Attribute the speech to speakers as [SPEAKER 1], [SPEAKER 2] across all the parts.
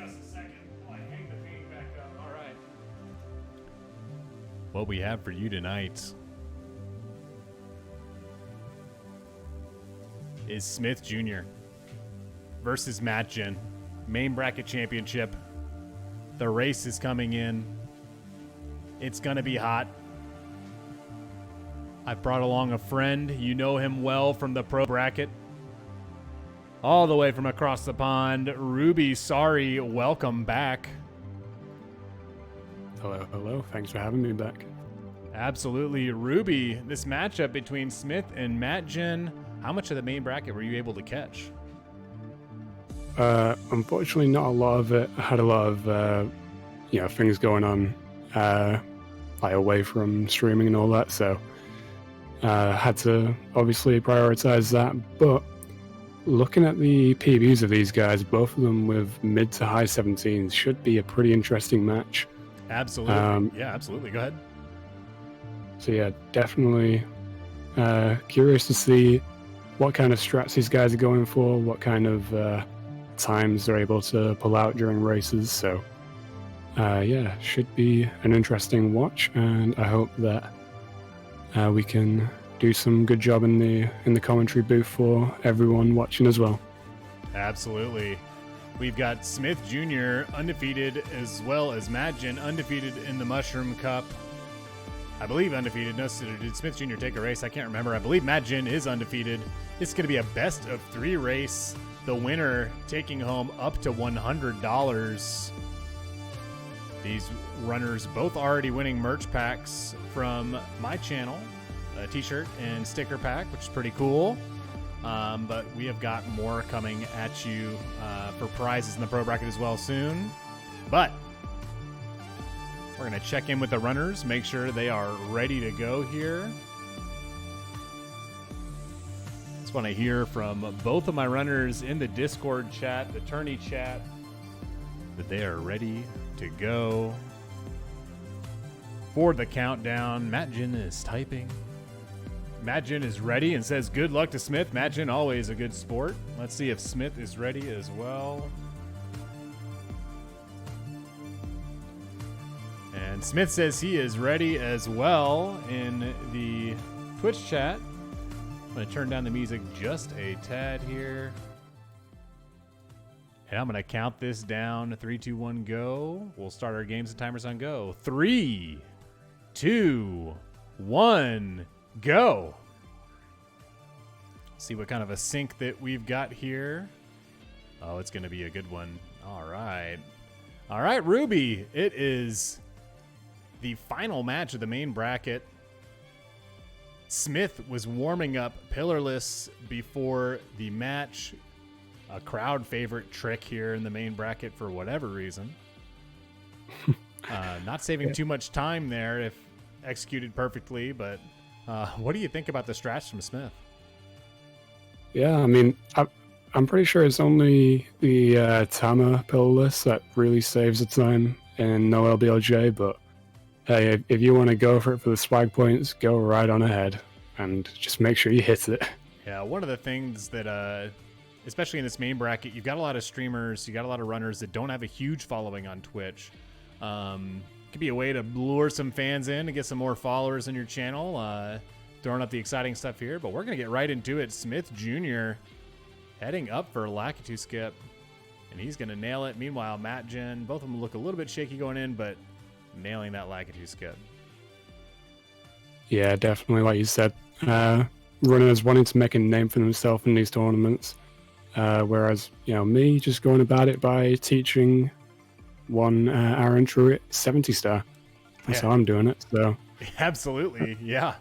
[SPEAKER 1] just a second while I hang the paint back up. All right.
[SPEAKER 2] What we have for you tonight is Smith Jr. versus matgin. Main bracket championship. The race is coming in. It's going to be hot. I brought along a friend. You know him well from the pro bracket. All the way from across the pond, Ruby, sorry, welcome back.
[SPEAKER 3] Hello, hello. Thanks for having me back.
[SPEAKER 2] Absolutely. Ruby, this matchup between Smith and matgin, how much of the main bracket were you able to catch?
[SPEAKER 3] Unfortunately, not a lot of it. I had a lot of, things going on, like away from streaming and all that, so had to obviously prioritize that. But looking at the PBs of these guys, both of them with mid to high 17s, should be a pretty interesting match.
[SPEAKER 2] Absolutely. Yeah, absolutely. Go ahead.
[SPEAKER 3] So yeah, definitely curious to see what kind of strats these guys are going for, what kind of times they're able to pull out during races. So yeah, should be an interesting watch, and I hope that we can do some good job in the commentary booth for everyone watching as well.
[SPEAKER 2] Absolutely. We've got Smith Jr. undefeated, as well as matgin undefeated in the Mushroom Cup. I believe undefeated. No, did Smith Jr. take a race? I can't remember. I believe matgin is undefeated. It's going to be a best of 3 race. The winner taking home up to $100. These runners both already winning merch packs from my channel, a t-shirt and sticker pack, which is pretty cool. But we have got more coming at you for prizes in the pro bracket as well soon. But we're going to check in with the runners, make sure they are ready to go here. Just want to hear from both of my runners in the Discord chat, the tourney chat, that they are ready to go for the countdown. matgin is typing. matgin is ready and says good luck to Smith. matgin, always a good sport. Let's see if Smith is ready as well. And Smith says he is ready as well in the Twitch chat. I'm going to turn down the music just a tad here. And I'm going to count this down. 3, 2, 1, go. We'll start our games and timers on go. 3, 2, 1, go. See what kind of a sync that we've got here. Oh, it's going to be a good one. All right. All right, Ruby. It is the final match of the main bracket. Smith was warming up pillarless before the match. A crowd favorite trick here in the main bracket for whatever reason. Not saving too much time there if executed perfectly, but what do you think about the strats from Smith?
[SPEAKER 3] Yeah, I mean, I'm pretty sure it's only the Tama pillarless that really saves the time in no LBLJ, but hey, if you want to go for it for the swag points, go right on ahead and just make sure you hit it.
[SPEAKER 2] Yeah, one of the things that, especially in this main bracket, you've got a lot of streamers, you got a lot of runners that don't have a huge following on Twitch. Could be a way to lure some fans in to get some more followers in your channel, throwing up the exciting stuff here, but we're going to get right into it. Smith Jr. heading up for Lakitu skip, and he's going to nail it. Meanwhile, matgin, both of them look a little bit shaky going in, but nailing that Lakitu skip.
[SPEAKER 3] Yeah, definitely, like you said. Runners wanting to make a name for themselves in these tournaments. Whereas, me just going about it by teaching one Aaron Truitt 70-star. That's how I'm doing it. So
[SPEAKER 2] Absolutely, yeah.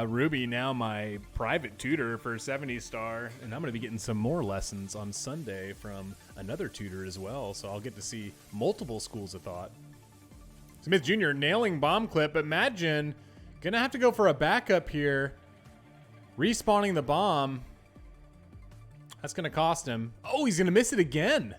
[SPEAKER 2] Ruby, now my private tutor for 70-star, and I'm going to be getting some more lessons on Sunday from another tutor as well, so I'll get to see multiple schools of thought. Smith Jr. nailing bomb clip, but matgin going to have to go for a backup here. Respawning the bomb. That's going to cost him. Oh, he's going to miss it again.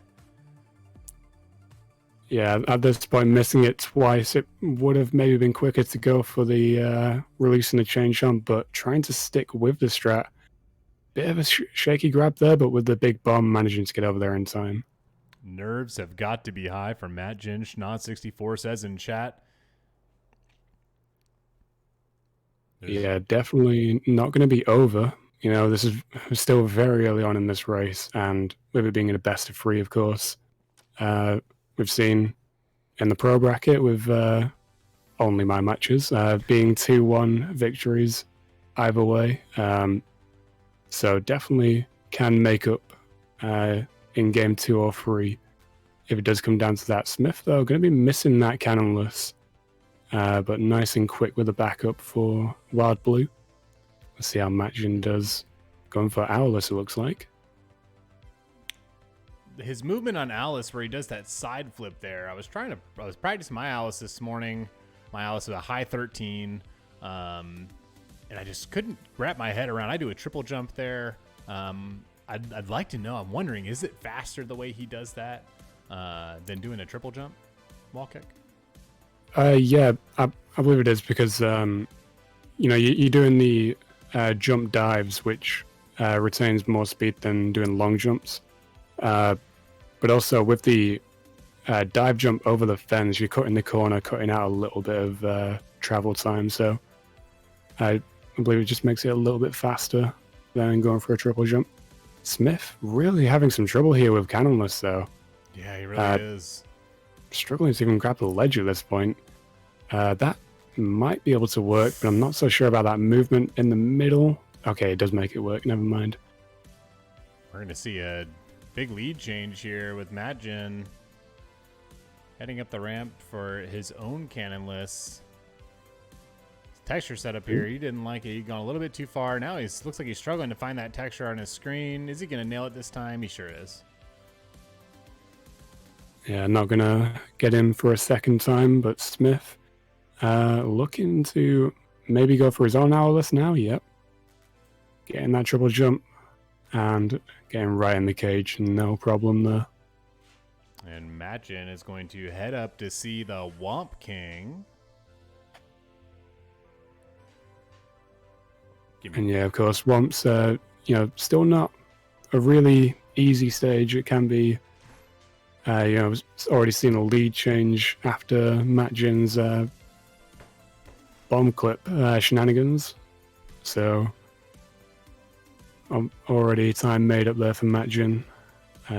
[SPEAKER 3] yeah, at this point, missing it twice, it would have maybe been quicker to go for the releasing the chain jump, but trying to stick with the strat. Bit of a shaky grab there, but with the big bomb, managing to get over there in time.
[SPEAKER 2] Nerves have got to be high for matgin. Schnauz64 says in chat.
[SPEAKER 3] Yeah, definitely not going to be over. You know, this is still very early on in this race, and with it being in a best of 3, of course, we've seen in the pro bracket with only my matches being 2-1 victories either way. So definitely can make up in game 2 or 3 if it does come down to that. Smith, though, going to be missing that cannonless, but nice and quick with a backup for Wild Blue. Let's see how matgin does. Going for Owless, it looks like.
[SPEAKER 2] His movement on Alice, where he does that side flip there, I was practicing my Alice this morning. My Alice is a high 13, and I just couldn't wrap my head around. I do a triple jump there. I'd like to know. I'm wondering, is it faster the way he does that than doing a triple jump wall kick?
[SPEAKER 3] Yeah, I believe it is because you know you're doing the jump dives, which retains more speed than doing long jumps. But also with the dive jump over the fence, you're cutting the corner, cutting out a little bit of travel time. So I believe it just makes it a little bit faster than going for a triple jump. Smith really having some trouble here with cannonless, though.
[SPEAKER 2] Yeah, he really is.
[SPEAKER 3] Struggling to even grab the ledge at this point. That might be able to work, but I'm not so sure about that movement in the middle. Okay, it does make it work. Never mind.
[SPEAKER 2] We're going to see a big lead change here with matgin heading up the ramp for his own cannonless. Texture setup here, he didn't like it. He'd gone a little bit too far. Now he looks like he's struggling to find that texture on his screen. Is he going to nail it this time? He sure is.
[SPEAKER 3] Yeah, not going to get him for a second time, but Smith looking to maybe go for his own Owless now. Yep. Getting that triple jump and getting right in the cage. No problem there.
[SPEAKER 2] And matgin is going to head up to see the Womp King.
[SPEAKER 3] And yeah, of course, Womp's, you know, still not a really easy stage. It can be, you know, already seen a lead change after matgin's bomb clip shenanigans. So, already time made up there for matgin.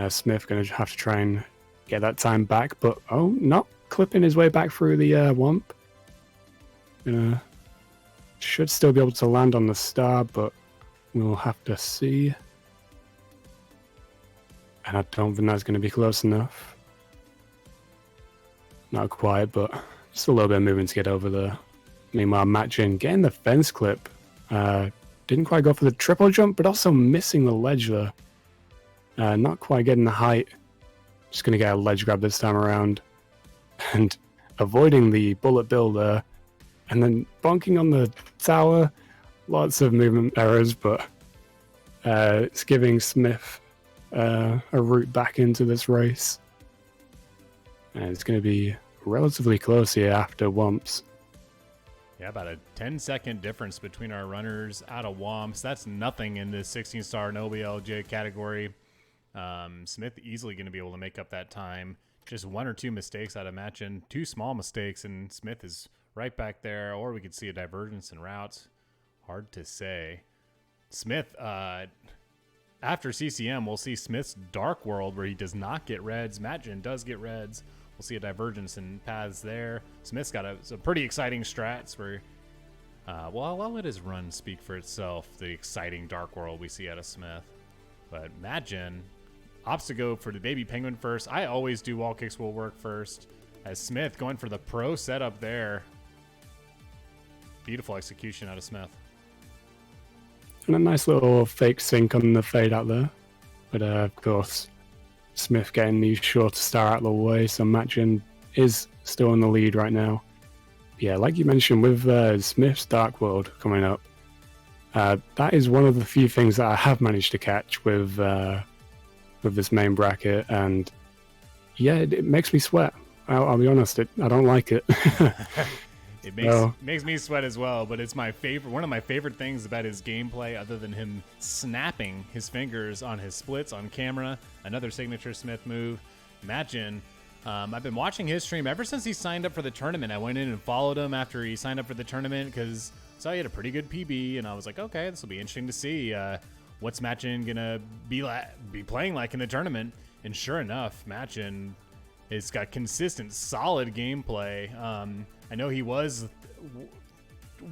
[SPEAKER 3] Smith going to have to try and get that time back, but not clipping his way back through the Womp. Should still be able to land on the star, but we'll have to see. And I don't think that's going to be close enough. Not quite, but just a little bit of movement to get over there. Meanwhile, matgin getting the fence clip. Didn't quite go for the triple jump, but also missing the ledge there. Not quite getting the height. Just going to get a ledge grab this time around. And avoiding the bullet bill there. And then bonking on the tower. Lots of movement errors, but it's giving Smith a route back into this race. And it's going to be relatively close here after Womps.
[SPEAKER 2] Yeah, about a 10-second difference between our runners out of Womps. That's nothing in this 16-star no BLJ category. Smith easily going to be able to make up that time. Just one or two mistakes out of matgin. Two small mistakes, and Smith is right back there. Or we could see a divergence in routes. Hard to say. Smith, after CCM, we'll see Smith's Dark World, where he does not get reds. matgin does get reds. We'll see a divergence in paths there. Smith's got some pretty exciting strats where, well, I'll let his run speak for itself, the exciting Dark World we see out of Smith. But matgin opts to go for the baby penguin first. I always do wall kicks will work first. As Smith going for the pro setup there. Beautiful execution out of Smith.
[SPEAKER 3] And a nice little fake sink on the fade out there. But of course, Smith getting the shorter star out of the way, so matgin is still in the lead right now. Yeah, like you mentioned, with Smith's Dark World coming up, that is one of the few things that I have managed to catch with this main bracket, and yeah, it makes me sweat. I'll be honest, I don't like it.
[SPEAKER 2] It makes me sweat as well, but it's my favorite. One of my favorite things about his gameplay, other than him snapping his fingers on his splits on camera, another signature Smith move. Matgin. I've been watching his stream ever since he signed up for the tournament. I went in and followed him after he signed up for the tournament because I saw he had a pretty good PB, and I was like, okay, this will be interesting to see what's Matgin gonna be playing like in the tournament. And sure enough, Matgin has got consistent, solid gameplay. I know he was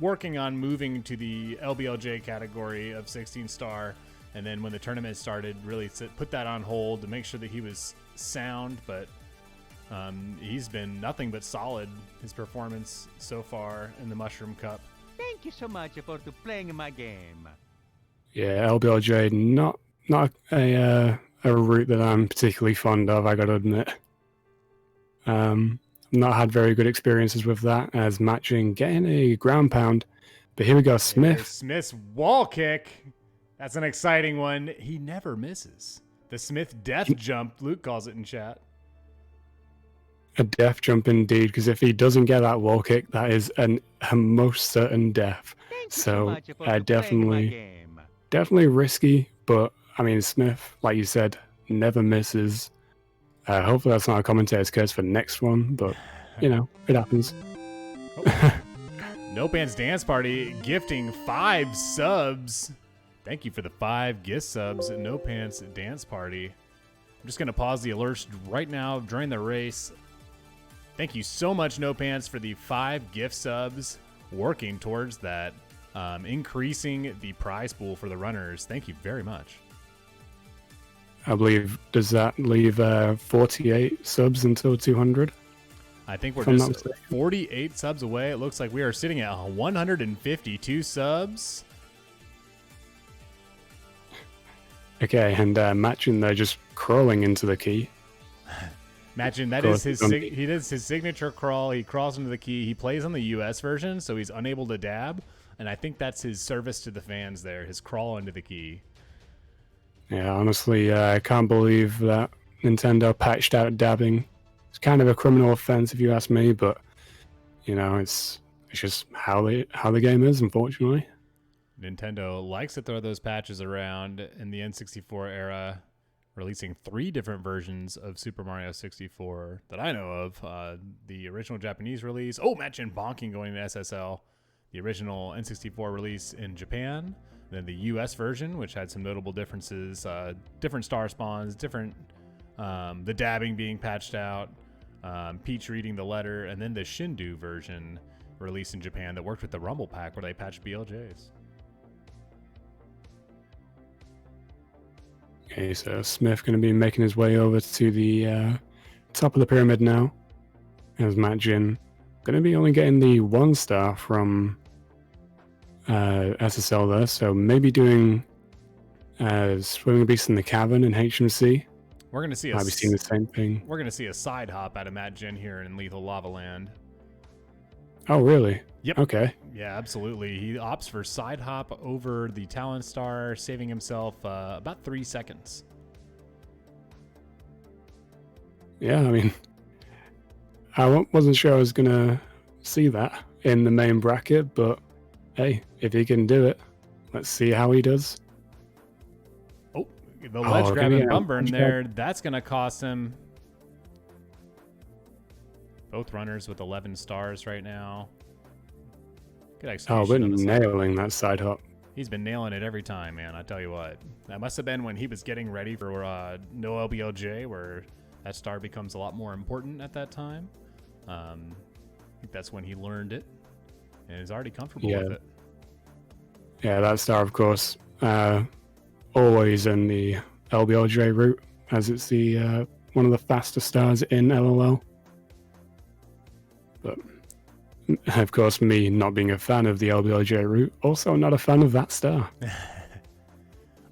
[SPEAKER 2] working on moving to the LBLJ category of 16-star, and then when the tournament started, really put that on hold to make sure that he was sound, but he's been nothing but solid, his performance so far in the Mushroom Cup.
[SPEAKER 4] Thank you so much for playing my game.
[SPEAKER 3] Yeah, LBLJ, not a route that I'm particularly fond of, I gotta admit. Not had very good experiences with that, as Matgin getting a ground pound. But here we go, Smith.
[SPEAKER 2] There's Smith's wall kick. That's an exciting one. He never misses. The Smith death jump, Luke calls it in chat.
[SPEAKER 3] A death jump indeed, because if he doesn't get that wall kick, that is a most certain death. So definitely risky, but I mean, Smith, like you said, never misses. Hopefully that's not a commentator's curse for next one, but you know, it happens.
[SPEAKER 2] No Pants Dance Party gifting 5 subs. Thank you for the 5 gift subs at No Pants Dance Party. I'm just going to pause the alerts right now during the race. Thank you so much, No Pants, for the 5 gift subs, working towards that, increasing the prize pool for the runners. Thank you very much.
[SPEAKER 3] I believe, does that leave 48 subs until 200?
[SPEAKER 2] I think we're just 48 subs away. It looks like we are sitting at 152 subs.
[SPEAKER 3] Okay, and Matgin there just crawling into the key.
[SPEAKER 2] Matgin, that is he does his signature crawl. He crawls into the key. He plays on the US version, so he's unable to dab. And I think that's his service to the fans there, his crawl into the key.
[SPEAKER 3] Yeah, honestly, I can't believe that Nintendo patched out dabbing. It's kind of a criminal offense if you ask me, but you know, it's just how the game is, unfortunately.
[SPEAKER 2] Nintendo likes to throw those patches around in the N64 era, releasing 3 different versions of Super Mario 64 that I know of. The original Japanese release, Matgin bonking going to SSL. The original N64 release in Japan. Then the US version, which had some notable differences, different star spawns, different, the dabbing being patched out, Peach reading the letter, and then the Shindu version released in Japan that worked with the Rumble Pack where they patched BLJs.
[SPEAKER 3] Okay, so Smith going to be making his way over to the top of the pyramid now. As Matgin going to be only getting the 1 star from SSL there, so maybe doing Swimming Beast in the Cavern in HMC.
[SPEAKER 2] We're going to see
[SPEAKER 3] Might be seeing the same thing.
[SPEAKER 2] We're going to see a side hop out of Matgin here in Lethal Lava Land.
[SPEAKER 3] Oh, really?
[SPEAKER 2] Yep.
[SPEAKER 3] Okay.
[SPEAKER 2] Yeah, absolutely. He opts for side hop over the Talon Star, saving himself about 3 seconds.
[SPEAKER 3] Yeah, I mean, I wasn't sure I was going to see that in the main bracket, but hey, if he can do it, let's see how he does.
[SPEAKER 2] Oh, the ledge grab and bum burn there. That's going to cost him. Both runners with 11 stars right now. Good execution.
[SPEAKER 3] We're nailing that side hop.
[SPEAKER 2] He's been nailing it every time, man. I tell you what. That must have been when he was getting ready for no LBLJ, where that star becomes a lot more important at that time. I think that's when he learned it and is already comfortable with it.
[SPEAKER 3] Yeah, that star, of course, always in the LBLJ route, as it's the one of the fastest stars in LOL. But, of course, me not being a fan of the LBLJ route, also not a fan of that star.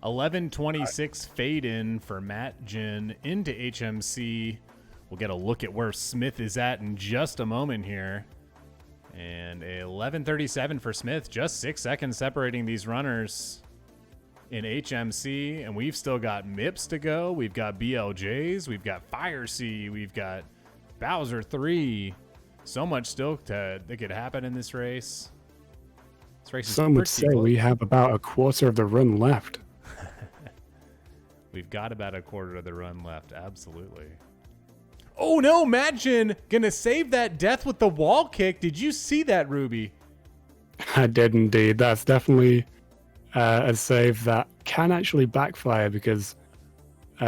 [SPEAKER 2] 11:26 fade in for Matgin into HMC. We'll get a look at where Smith is at in just a moment here. And 11:37 for Smith, just 6 seconds separating these runners in HMC. And we've still got MIPS to go. We've got BLJs. We've got Fire C. We've got Bowser 3. So much still that could happen in this race. This race is
[SPEAKER 3] Some would say we have about a quarter of the run left.
[SPEAKER 2] We've got about a quarter of the run left, absolutely. Oh no, matgin gonna save that death with the wall kick. Did you see that, Ruby?
[SPEAKER 3] I did indeed. That's definitely a save that can actually backfire because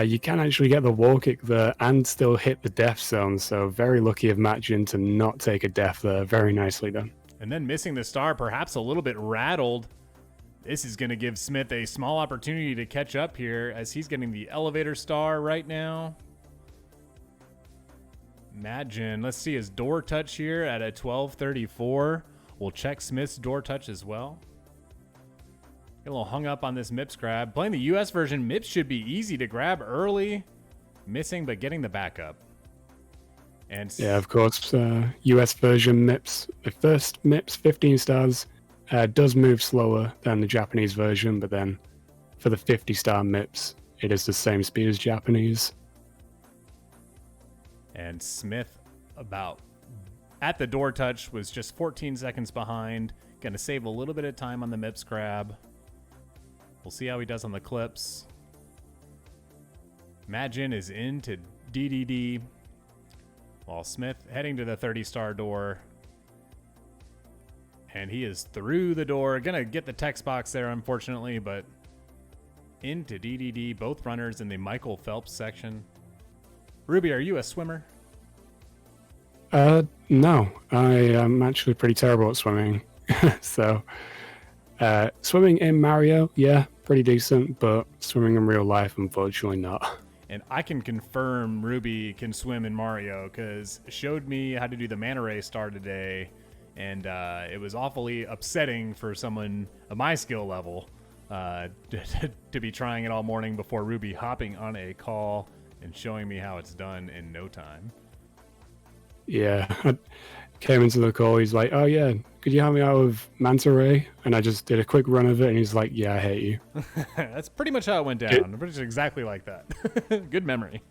[SPEAKER 3] you can actually get the wall kick there and still hit the death zone. So very lucky of matgin to not take a death there. Very nicely done.
[SPEAKER 2] And then missing the star, perhaps a little bit rattled. This is going to give Smith a small opportunity to catch up here as he's getting the elevator star right now. matgin, let's see his door touch here at a 1234. We'll check Smith's door touch as well. Get a little hung up on this MIPS grab. Playing the US version, MIPS should be easy to grab early. Missing, but getting the backup. And
[SPEAKER 3] yeah, of course, US version MIPS, the first MIPS 15 stars does move slower than the Japanese version, but then for the 50-star MIPS, it is the same speed as Japanese.
[SPEAKER 2] And Smith, about at the door touch, was just 14 seconds behind. Going to save a little bit of time on the MIPS grab. We'll see how he does on the clips. matgin is into DDD, while Smith heading to the 30-star door. And he is through the door. Going to get the text box there, unfortunately, but into DDD. Both runners in the Michael Phelps section. Ruby, are you a swimmer?
[SPEAKER 3] No, I am actually pretty terrible at swimming. So, swimming in Mario, yeah, pretty decent, but swimming in real life, unfortunately not.
[SPEAKER 2] And I can confirm Ruby can swim in Mario because showed me how to do the manta ray star today, and it was awfully upsetting for someone of my skill level to be trying it all morning before Ruby hopping on a call and showing me how it's done in no time.
[SPEAKER 3] Yeah, I came into the call, he's like, oh yeah, could you help me out with manta ray? And I just did a quick run of it, and he's like, yeah, I hate you.
[SPEAKER 2] That's pretty much how it went down. Pretty exactly like that. Good memory.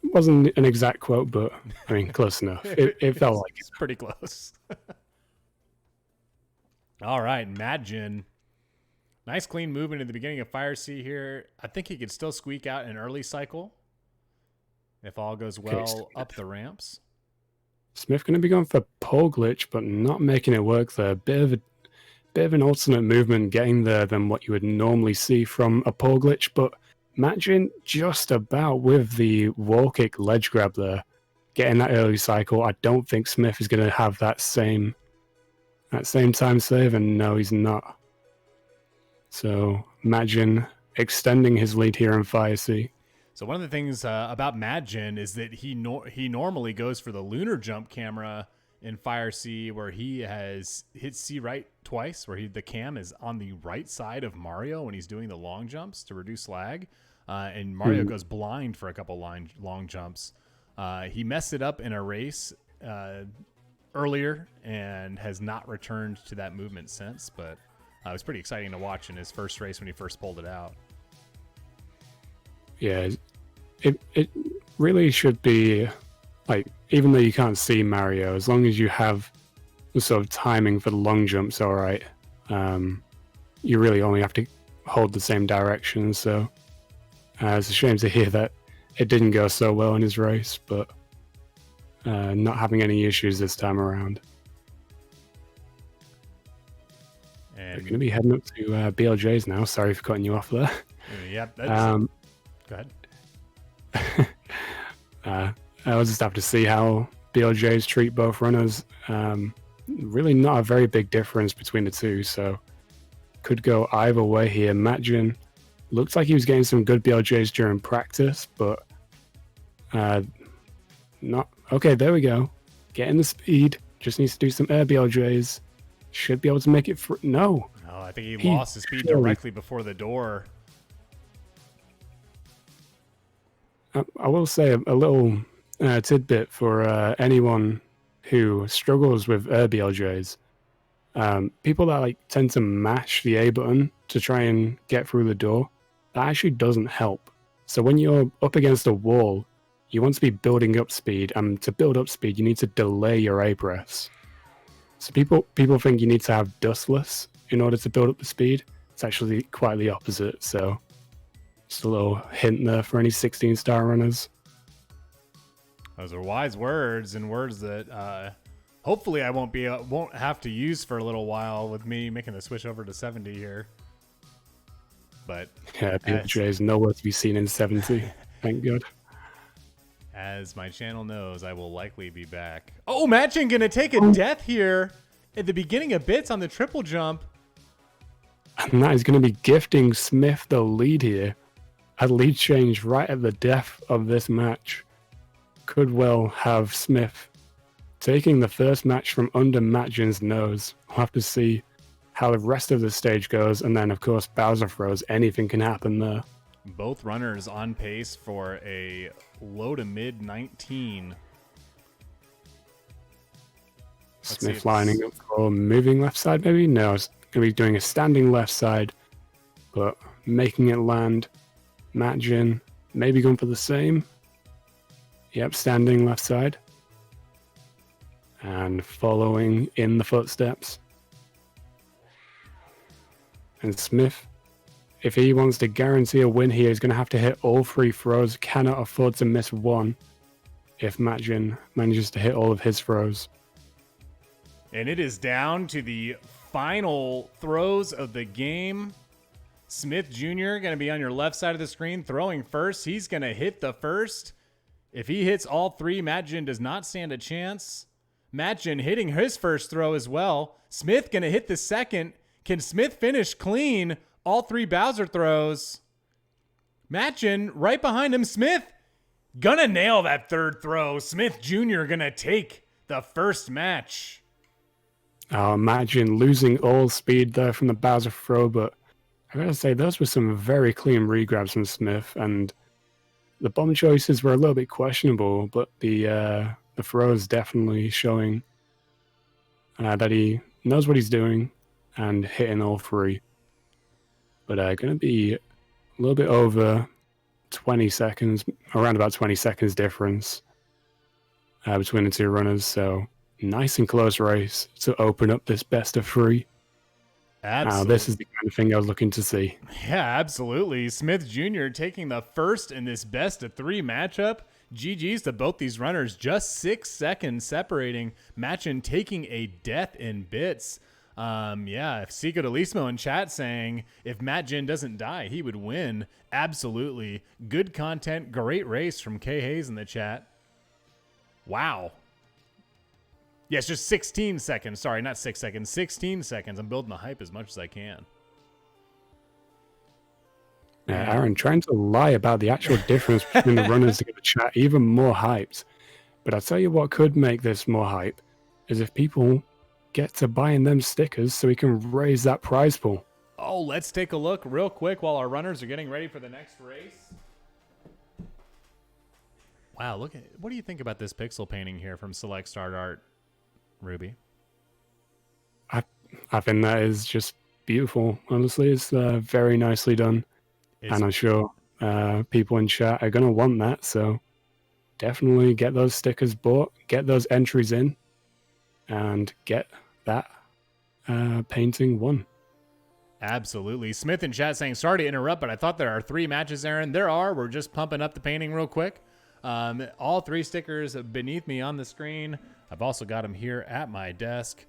[SPEAKER 3] Wasn't an exact quote, but I mean, close enough. It felt like
[SPEAKER 2] it's pretty close. All right, matgin. Nice clean movement at the beginning of Fire Sea here. I think he could still squeak out an early cycle if all goes well up the ramps.
[SPEAKER 3] Smith going to be going for pole glitch, but not making it work there. Bit of an alternate movement getting there than what you would normally see from a pole glitch, but matgin just about with the wall kick ledge grab there, getting that early cycle. I don't think Smith is going to have that same time save, and no, he's not. So matgin extending his lead here in Fire Sea.
[SPEAKER 2] So one of the things about matgin is that he normally goes for the lunar jump camera in Fire Sea, where he has hit C right twice, where the cam is on the right side of Mario when he's doing the long jumps to reduce lag. And Mario goes blind for a couple long jumps. He messed it up in a race earlier and has not returned to that movement since, but it was pretty exciting to watch in his first race when he first pulled it out.
[SPEAKER 3] Yeah, it really should be, like, even though you can't see Mario, as long as you have the sort of timing for the long jumps, all right, you really only have to hold the same direction. So it's a shame to hear that it didn't go so well in his race, but not having any issues this time around.
[SPEAKER 2] And
[SPEAKER 3] we're going to be heading up to BLJ's now. Sorry for cutting you off there.
[SPEAKER 2] Yep. Go ahead.
[SPEAKER 3] I'll just have to see how BLJ's treat both runners. Really not a very big difference between the two, so could go either way here. matgin looks like he was getting some good BLJs during practice, but not. Okay, there we go. Getting the speed. Just needs to do some air BLJs. Should be able to make it through. No.
[SPEAKER 2] No, I think he lost his speed directly before the door.
[SPEAKER 3] I will say a little tidbit for anyone who struggles with air BLJs. People that tend to mash the A button to try and get through the door, that actually doesn't help. So when you're up against a wall, you want to be building up speed, and to build up speed, you need to delay your A press. So people think you need to have dustless in order to build up the speed. It's actually quite the opposite. So just a little hint there for any 16-star runners.
[SPEAKER 2] Those are wise words, and words that hopefully I won't have to use for a little while with me making the switch over to 70 here. But
[SPEAKER 3] yeah, PJ is nowhere to be seen in 70. Thank God.
[SPEAKER 2] As my channel knows, I will likely be back. Oh, matgin gonna take a death here at the beginning of bits on the triple jump.
[SPEAKER 3] And that is going to be gifting Smith the lead here. A lead change right at the death of this match could well have Smith taking the first match from under matgin's nose. We'll have to see how the rest of the stage goes, and then of course Bowser throws. Anything can happen there.
[SPEAKER 2] Both runners on pace for a low to mid 19.
[SPEAKER 3] Smith lining up for moving left side, maybe? No, it's going to be doing a standing left side, but making it land. matgin maybe going for the same. Yep, standing left side. And following in the footsteps. And Smith, if he wants to guarantee a win here, he's going to have to hit all 3 throws. Cannot afford to miss one if matgin manages to hit all of his throws.
[SPEAKER 2] And it is down to the final throws of the game. Smith Jr. going to be on your left side of the screen throwing first. He's going to hit the first. If he hits all 3, matgin does not stand a chance. matgin hitting his first throw as well. Smith going to hit the second. Can Smith finish clean all 3 Bowser throws? matgin right behind him. Smith gonna nail that 3rd throw. Smith Jr. gonna take the first match.
[SPEAKER 3] matgin losing all speed there from the Bowser throw, but I gotta say those were some very clean regrabs from Smith, and the bomb choices were a little bit questionable, but the throw is definitely showing that he knows what he's doing and hitting all 3. But going to be a little bit over 20 seconds, around about 20 seconds difference between the 2 runners. So nice and close race to open up this best of 3.
[SPEAKER 2] Absolutely.
[SPEAKER 3] This is the kind of thing I was looking to see.
[SPEAKER 2] Yeah, absolutely. Smith Jr. taking the first in this best of 3 matchup. GG's to both these runners. Just 6 seconds separating. matgin taking a death in bits. Yeah, Seco Delismo in chat saying if matgin doesn't die, he would win. Absolutely. Good content. Great race from K Hayes in the chat. Wow. Yes, just 16 seconds. Sorry, not 6 seconds. 16 seconds. I'm building the hype as much as I can.
[SPEAKER 3] Aaron trying to lie about the actual difference between the runners to get the chat even more hyped. But I'll tell you what could make this more hype is if people get to buying them stickers so we can raise that prize pool.
[SPEAKER 2] Oh, let's take a look real quick while our runners are getting ready for the next race. Wow, look at what do you think about this pixel painting here from Select Start Art, Ruby?
[SPEAKER 3] I think that is just beautiful. Honestly, it's very nicely done. And I'm sure people in chat are going to want that. So definitely get those stickers bought, get those entries in, and get that painting won.
[SPEAKER 2] Absolutely. Smith in chat saying, sorry to interrupt, but I thought there are 3 matches, Aaron. There are. We're just pumping up the painting real quick. All 3 stickers beneath me on the screen. I've also got them here at my desk.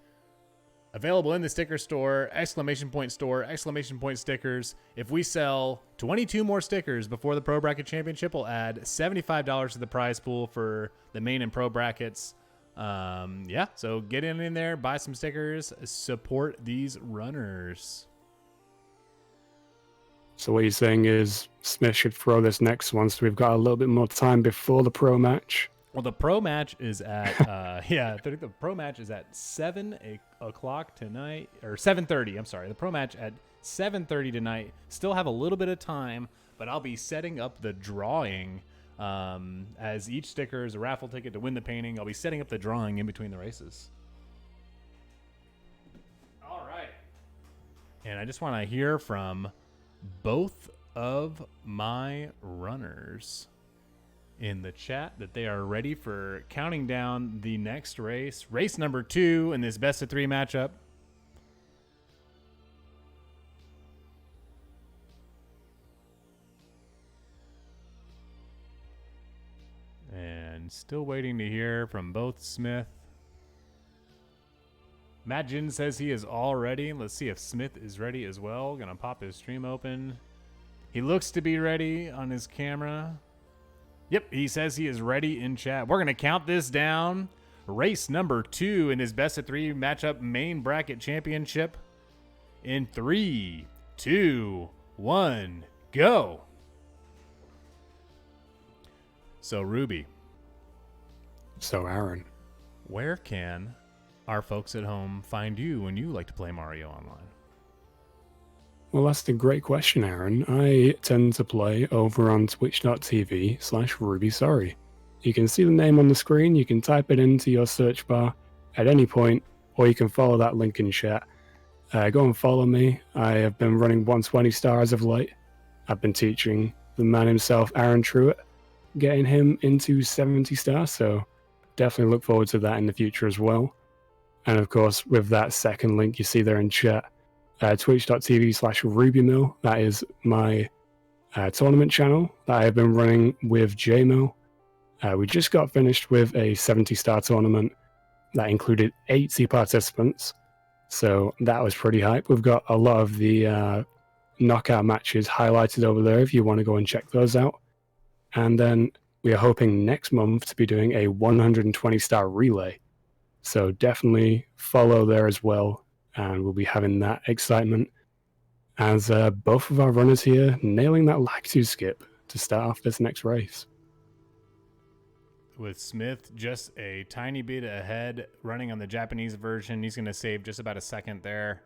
[SPEAKER 2] Available in the sticker store, ! Store, ! Stickers. If we sell 22 more stickers before the Pro Bracket Championship, we'll add $75 to the prize pool for the main and pro brackets. Yeah, so get in there, buy some stickers, support these runners.
[SPEAKER 3] So what you're saying is Smith should throw this next one, so we've got a little bit more time before the pro match.
[SPEAKER 2] Well, the pro match is at yeah, I think the pro match is at 7 o'clock tonight, or 7:30. I'm sorry, the pro match at 7:30 tonight. Still have a little bit of time, but I'll be setting up the drawing. As each sticker is a raffle ticket to win the painting, I'll be setting up the drawing in between the races. All right, and I just want to hear from both of my runners in the chat that they are ready for counting down the next race. Race number 2 in this best of 3 matchup. And And still waiting to hear from both Smith. matgin says he is all ready. Let's see if Smith is ready as well. Gonna pop his stream open. He looks to be ready on his camera. Yep, he says he is ready in chat. We're gonna count this down. Race number 2 in his best of 3 matchup main bracket championship. In 3, 2, 1, go. So Ruby.
[SPEAKER 3] So Aaron.
[SPEAKER 2] Where can our folks at home find you when you like to play Mario online?
[SPEAKER 3] Well, that's a great question, Aaron. I tend to play over on twitch.tv/RubySorry. You can see the name on the screen, you can type it into your search bar at any point, or you can follow that link in chat. Go and follow me. I have been running 120 star as of late. I've been teaching the man himself, Aaron Truitt, getting him into 70 stars, so definitely look forward to that in the future as well. And of course, with that second link you see there in chat, twitch.tv/RubyMill, that is my tournament channel that I have been running with JMill. We just got finished with a 70-star tournament that included 80 participants, so that was pretty hype. We've got a lot of the knockout matches highlighted over there if you want to go and check those out. And then we are hoping next month to be doing a 120-star relay, so definitely follow there as well, and we'll be having that excitement as both of our runners here nailing that lag 2 skip to start off this next race.
[SPEAKER 2] With Smith just a tiny bit ahead, running on the Japanese version. He's going to save just about a second there.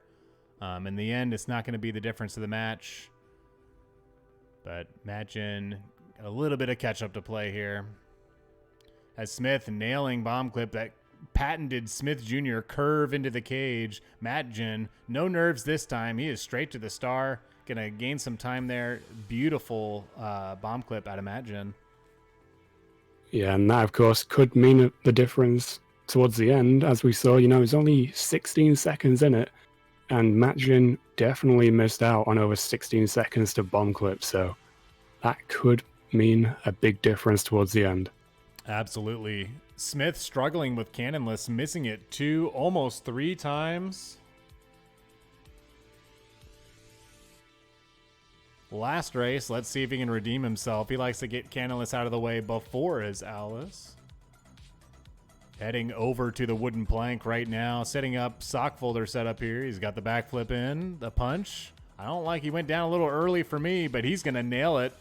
[SPEAKER 2] In the end, it's not going to be the difference of the match. But matgin, a little bit of catch-up to play here. As Smith nailing bomb clip, that patented Smith Jr. curve into the cage. matgin, no nerves this time. He is straight to the star. Going to gain some time there. Beautiful bomb clip out of matgin.
[SPEAKER 3] Yeah, and that, of course, could mean the difference towards the end. As we saw, it's only 16 seconds in it, and matgin definitely missed out on over 16 seconds to bomb clip, so that could mean a big difference towards the end.
[SPEAKER 2] Absolutely. Smith struggling with cannonless, missing it 2, almost 3 times. Last race, let's see if he can redeem himself. He likes to get cannonless out of the way before his Alice. Heading over to the wooden plank right now, setting up sock folder setup here. He's got the backflip in, the punch. I don't like he went down a little early for me, but he's going to nail it.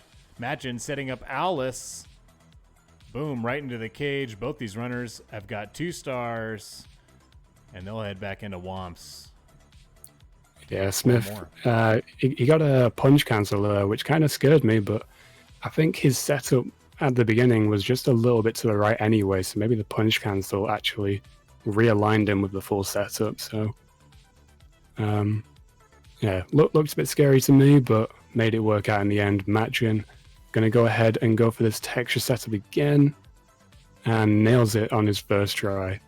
[SPEAKER 2] matgin setting up Alice. Boom, right into the cage. Both these runners have got 2 stars, and they'll head back into Womps.
[SPEAKER 3] Yeah, Smith, he got a punch cancel there, which kind of scared me, but I think his setup at the beginning was just a little bit to the right anyway, so maybe the punch cancel actually realigned him with the full setup, so yeah, looked a bit scary to me, but made it work out in the end. matgin going to go ahead and go for this texture setup again, and nails it on his first try.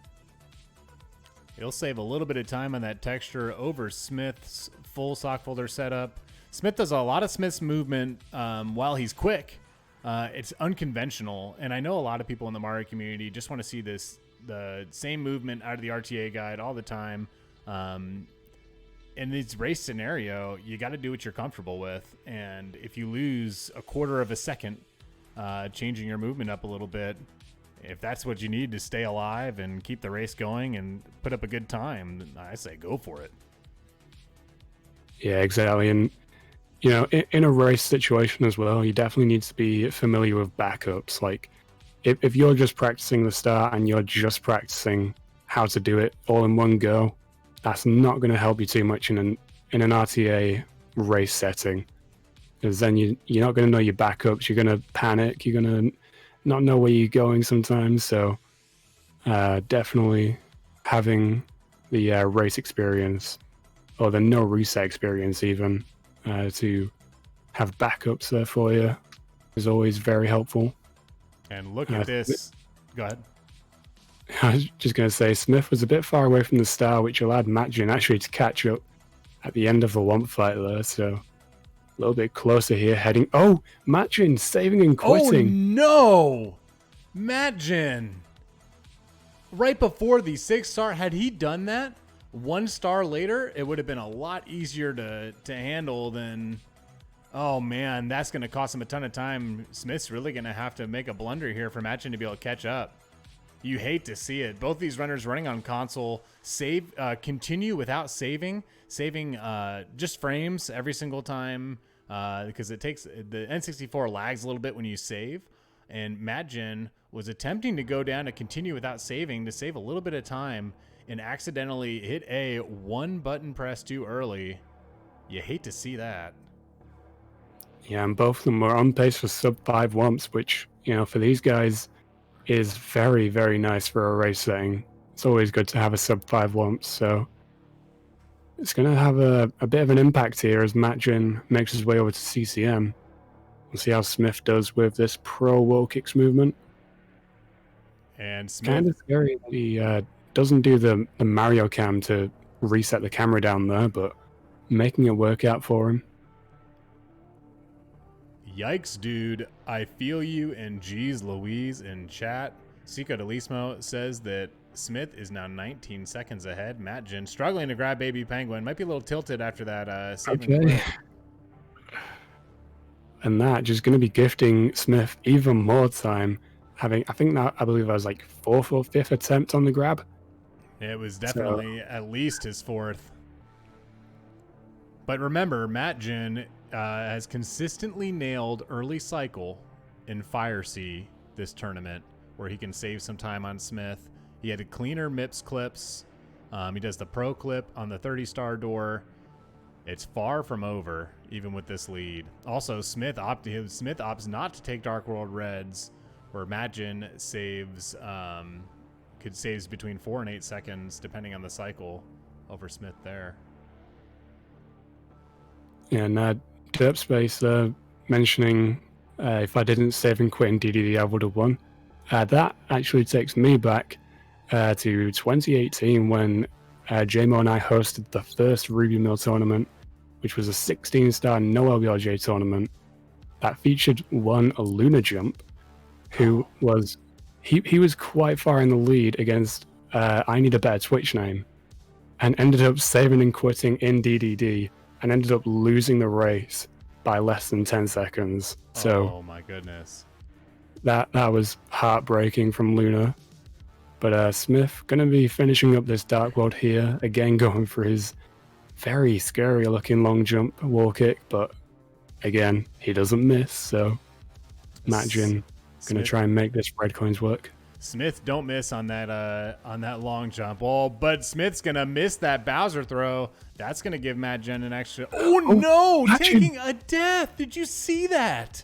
[SPEAKER 2] He'll save a little bit of time on that texture over Smith's full sock folder setup. Smith does a lot of Smith's movement while he's quick. It's unconventional, and I know a lot of people in the Mario community just want to see the same movement out of the RTA guide all the time. In this race scenario, you got to do what you're comfortable with, and if you lose a quarter of a second changing your movement up a little bit, if that's what you need to stay alive and keep the race going and put up a good time, I say go for it.
[SPEAKER 3] Yeah, exactly. And, in a race situation as well, you definitely need to be familiar with backups. Like, if you're just practicing the start and you're just practicing how to do it all in one go, that's not going to help you too much in an RTA race setting. Because then you're not going to know your backups, you're going to panic, you're going to not know where you're going sometimes, so definitely having the race experience, or the no reset experience even, to have backups there for you is always very helpful.
[SPEAKER 2] And look at this. Go ahead.
[SPEAKER 3] I was just going to say, Smith was a bit far away from the star, which allowed matgin actually to catch up at the end of the Womp fight there, so a little bit closer here, heading... Oh, matgin saving and quitting.
[SPEAKER 2] Oh, no! Matgin. Right before the 6-star, had he done that 1 star later, it would have been a lot easier to handle than... Oh, man, that's going to cost him a ton of time. Smith's really going to have to make a blunder here for Matgin to be able to catch up. You hate to see it. Both these runners running on console continue without saving just frames every single time because it takes the N64 lags a little bit when you save. And Matgin was attempting to go down to continue without saving to save a little bit of time and accidentally hit a 1 button press too early. You hate to see that.
[SPEAKER 3] Yeah, and both of them were on pace for sub 5 wumps, which, you know, for these guys is very, very nice for a race setting. It's always good to have a sub 5 wumps, so it's going to have a bit of an impact here as Matgin makes his way over to CCM. We'll see how Smith does with this pro wall kicks movement.
[SPEAKER 2] And Smith...
[SPEAKER 3] Kind of scary that he doesn't do the Mario cam to reset the camera down there, but making it work out for him.
[SPEAKER 2] Yikes, dude. I feel you, and geez Louise in chat. Cico Delismo says that Smith is now 19 seconds ahead. Matgin struggling to grab Baby Penguin. Might be a little tilted after that saving
[SPEAKER 3] okay. And that just going to be gifting Smith even more time. I believe that was like 4th or 5th attempt on the grab.
[SPEAKER 2] It was definitely at least his 4th. But remember, Matgin has consistently nailed early cycle in Fire Sea this tournament, where he can save some time on Smith. He had a cleaner MIPS clips. He does the pro clip on the 30-star door. It's far from over, even with this lead. Also, Smith opts not to take Dark World Reds, where Matgin saves between 4 and 8 seconds, depending on the cycle, over Smith there.
[SPEAKER 3] Yeah, and Derp Space mentioning if I didn't save and quit in DDD, I would have won. That actually takes me back to 2018 when JMO and I hosted the first Ruby Mill tournament, which was a 16-star no LBRJ tournament that featured one Luna Jump, who was he was quite far in the lead against I Need a Better Twitch Name, and ended up saving and quitting in DDD. And ended up losing the race by less than 10 seconds. So,
[SPEAKER 2] oh my goodness,
[SPEAKER 3] that was heartbreaking from Luna. But Smith gonna be finishing up this Dark World here again, going for his very scary looking long jump wall kick. But again, he doesn't miss. So Matgin gonna try and make this red coins work.
[SPEAKER 2] Smith don't miss on that long jump. Oh, but Smith's gonna miss that Bowser throw. That's gonna give Matgin an extra. Oh no!
[SPEAKER 3] Matgin.
[SPEAKER 2] Taking a death. Did you see that?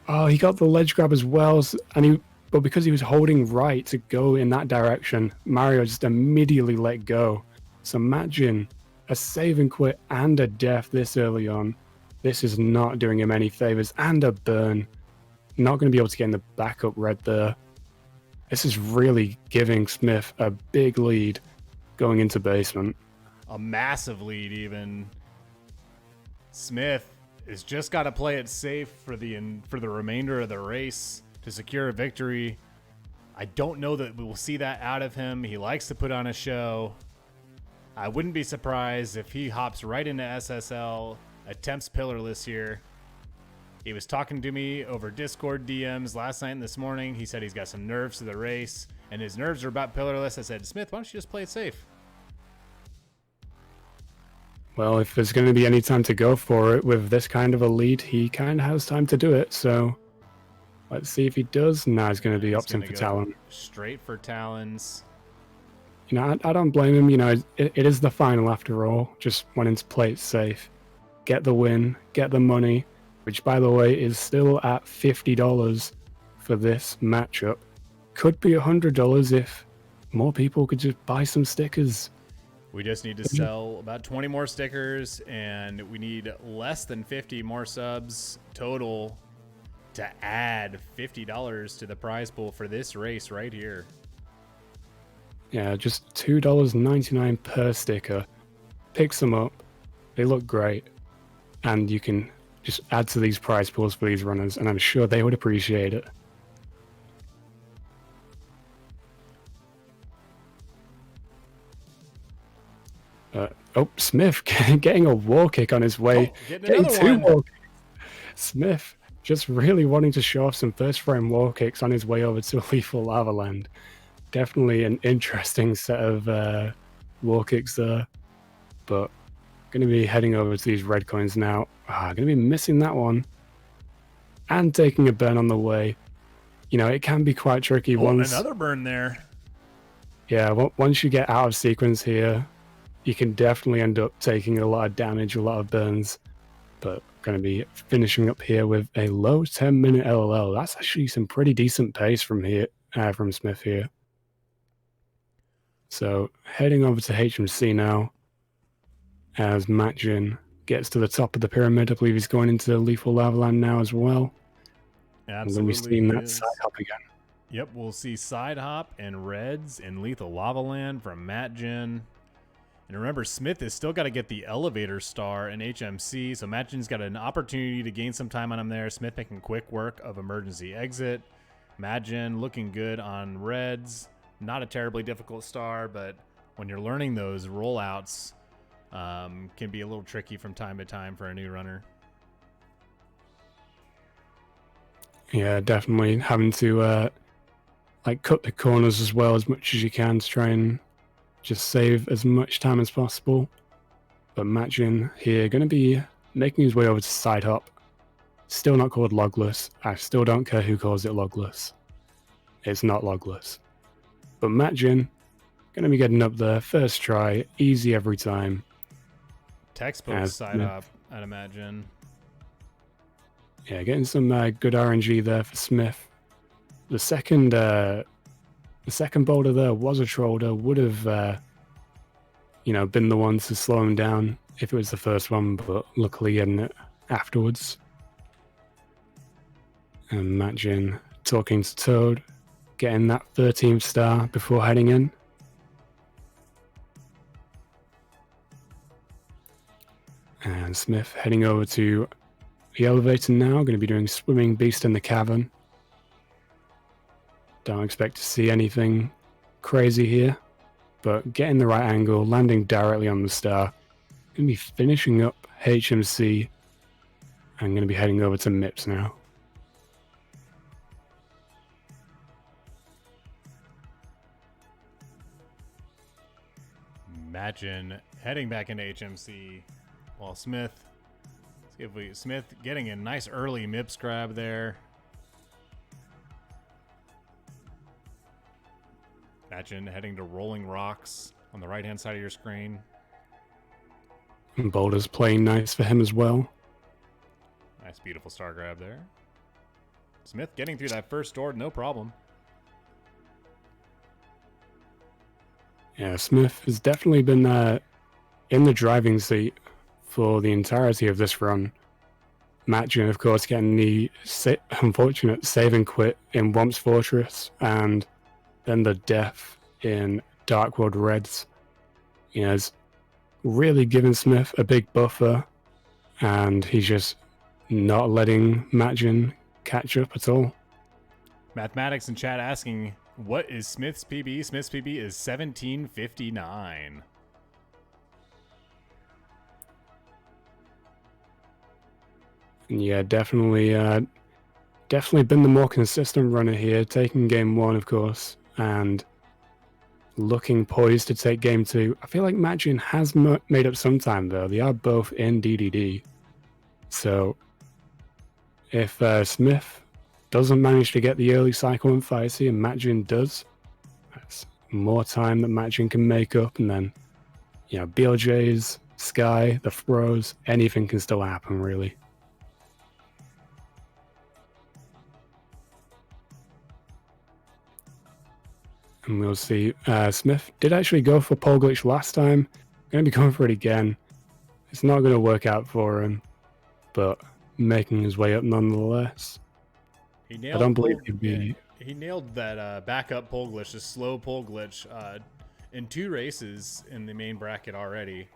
[SPEAKER 3] Oh, he got the ledge grab as well, but because he was holding right to go in that direction, Mario just immediately let go. So Matgin, a save and quit and a death this early on. This is not doing him any favors, and a burn. Not going to be able to get in the backup red there. This is really giving Smith a big lead going into basement.
[SPEAKER 2] A massive lead, even. Smith has just got to play it safe for the remainder of the race to secure a victory. I don't know that we will see that out of him. He likes to put on a show. I wouldn't be surprised if he hops right into SSL, attempts pillarless here. He was talking to me over Discord DMs last night and this morning. He said he's got some nerves to the race, and his nerves are about pillarless. I said, Smith, why don't you just play it safe?
[SPEAKER 3] Well, if there's going to be any time to go for it with this kind of a lead, he kind of has time to do it. So let's see if he does. Now he's going to be opting for Talon.
[SPEAKER 2] Straight for Talons.
[SPEAKER 3] You know, I don't blame him. You know, it is the final after all. Just wanting to play it safe. Get the win, get the money, which, by the way, is still at $50 for this matchup. Could be $100 if more people could just buy some stickers.
[SPEAKER 2] We just need to sell about 20 more stickers, and we need less than 50 more subs total to add $50 to the prize pool for this race right here.
[SPEAKER 3] Yeah, just $2.99 per sticker. Picks them up. They look great. And you can just add to these prize pools for these runners, and I'm sure they would appreciate it. Oh, Smith getting a wall kick on his way.
[SPEAKER 2] Oh, getting another
[SPEAKER 3] two
[SPEAKER 2] one.
[SPEAKER 3] wall kicks. Smith just really wanting to show off some first frame wall kicks on his way over to Lethal Lava Land. Definitely an interesting set of wall kicks there. But going to be heading over to these red coins now. Going to be missing that one. And taking a burn on the way. You know, it can be quite tricky once...
[SPEAKER 2] Another burn there.
[SPEAKER 3] Yeah, once you get out of sequence here, you can definitely end up taking a lot of damage, a lot of burns. But going to be finishing up here with a low 10-minute LLL. That's actually some pretty decent pace from Smith here. So heading over to HMC now, as matgin gets to the top of the pyramid. I believe he's going into Lethal Lava Land now as well.
[SPEAKER 2] Absolutely.
[SPEAKER 3] And then we've seen that side hop again.
[SPEAKER 2] Yep, we'll see side hop and reds in Lethal Lava Land from matgin. And remember, Smith has still got to get the elevator star in HMC, so matgin's got an opportunity to gain some time on him there. Smith making quick work of emergency exit. matgin looking good on reds. Not a terribly difficult star, but when you're learning those rollouts, can be a little tricky from time to time for a new runner.
[SPEAKER 3] Yeah, definitely having to cut the corners as well as much as you can to try and just save as much time as possible. But matgin here going to be making his way over to side hop. Still not called logless. I still don't care who calls it logless. It's not logless. But matgin going to be getting up there first try, easy every time.
[SPEAKER 2] Textbook side hop, I'd imagine.
[SPEAKER 3] Yeah, getting some good RNG there for Smith. The second boulder there was a troller. Would have, been the one to slow him down if it was the first one, but luckily getting it afterwards. And matgin talking to Toad, getting that 13th star before heading in. And Smith heading over to the elevator now, going to be doing Swimming Beast in the Cavern. Don't expect to see anything crazy here, but getting the right angle, landing directly on the star. Going to be finishing up HMC. I'm going to be heading over to MIPS now.
[SPEAKER 2] matgin heading back into HMC while Smith getting a nice early MIPS grab there. matgin heading to Rolling Rocks on the right-hand side of your screen.
[SPEAKER 3] And Boulder's playing nice for him as well.
[SPEAKER 2] Nice, beautiful star grab there. Smith getting through that first door, no problem.
[SPEAKER 3] Yeah, Smith has definitely been in the driving seat for the entirety of this run. matgin, of course, getting the unfortunate save and quit in Womp's Fortress, and then the death in Dark World Reds. It's really giving Smith a big buffer, and he's just not letting matgin catch up at all.
[SPEAKER 2] Mathematics in chat asking, what is Smith's PB? Smith's PB is 1759.
[SPEAKER 3] Yeah, definitely been the more consistent runner here, taking game one, of course, and looking poised to take game two. I feel like matgin has made up some time, though. They are both in DDD. So if Smith doesn't manage to get the early cycle and Feisty, and matgin does, that's more time that matgin can make up, and then, BLJs, Sky, the throws, anything can still happen, really. And we'll see. Smith did actually go for pole glitch last time. Going to be going for it again. It's not going to work out for him, but making his way up nonetheless. I don't believe he'd be...
[SPEAKER 2] He nailed that backup pole glitch, the slow pole glitch, in 2 races in the main bracket already.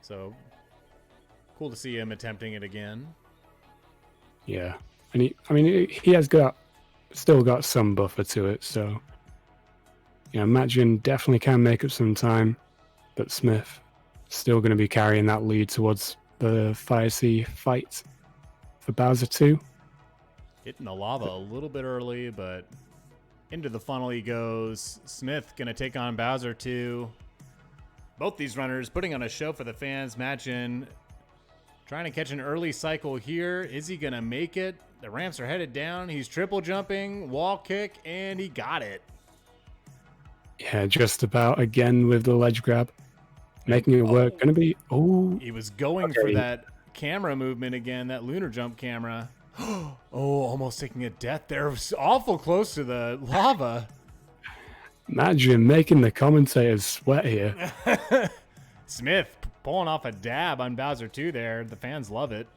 [SPEAKER 2] So cool to see him attempting it again.
[SPEAKER 3] Yeah, and he has still got some buffer to it, so... matgin definitely can make up some time, but Smith still going to be carrying that lead towards the Fire Sea fight for Bowser 2.
[SPEAKER 2] Hitting the lava a little bit early, but into the funnel he goes. Smith going to take on Bowser 2. Both these runners putting on a show for the fans. Matgin trying to catch an early cycle here. Is he going to make it? The ramps are headed down. He's triple jumping, wall kick, and he got it.
[SPEAKER 3] Yeah, just about again with the ledge grab. Making it work. Gonna be... Oh,
[SPEAKER 2] he was going for that camera movement again, that lunar jump camera. Oh, almost taking a death there. It was awful close to the lava.
[SPEAKER 3] Imagine making the commentators sweat here.
[SPEAKER 2] Smith pulling off a dab on Bowser 2 there. The fans love it.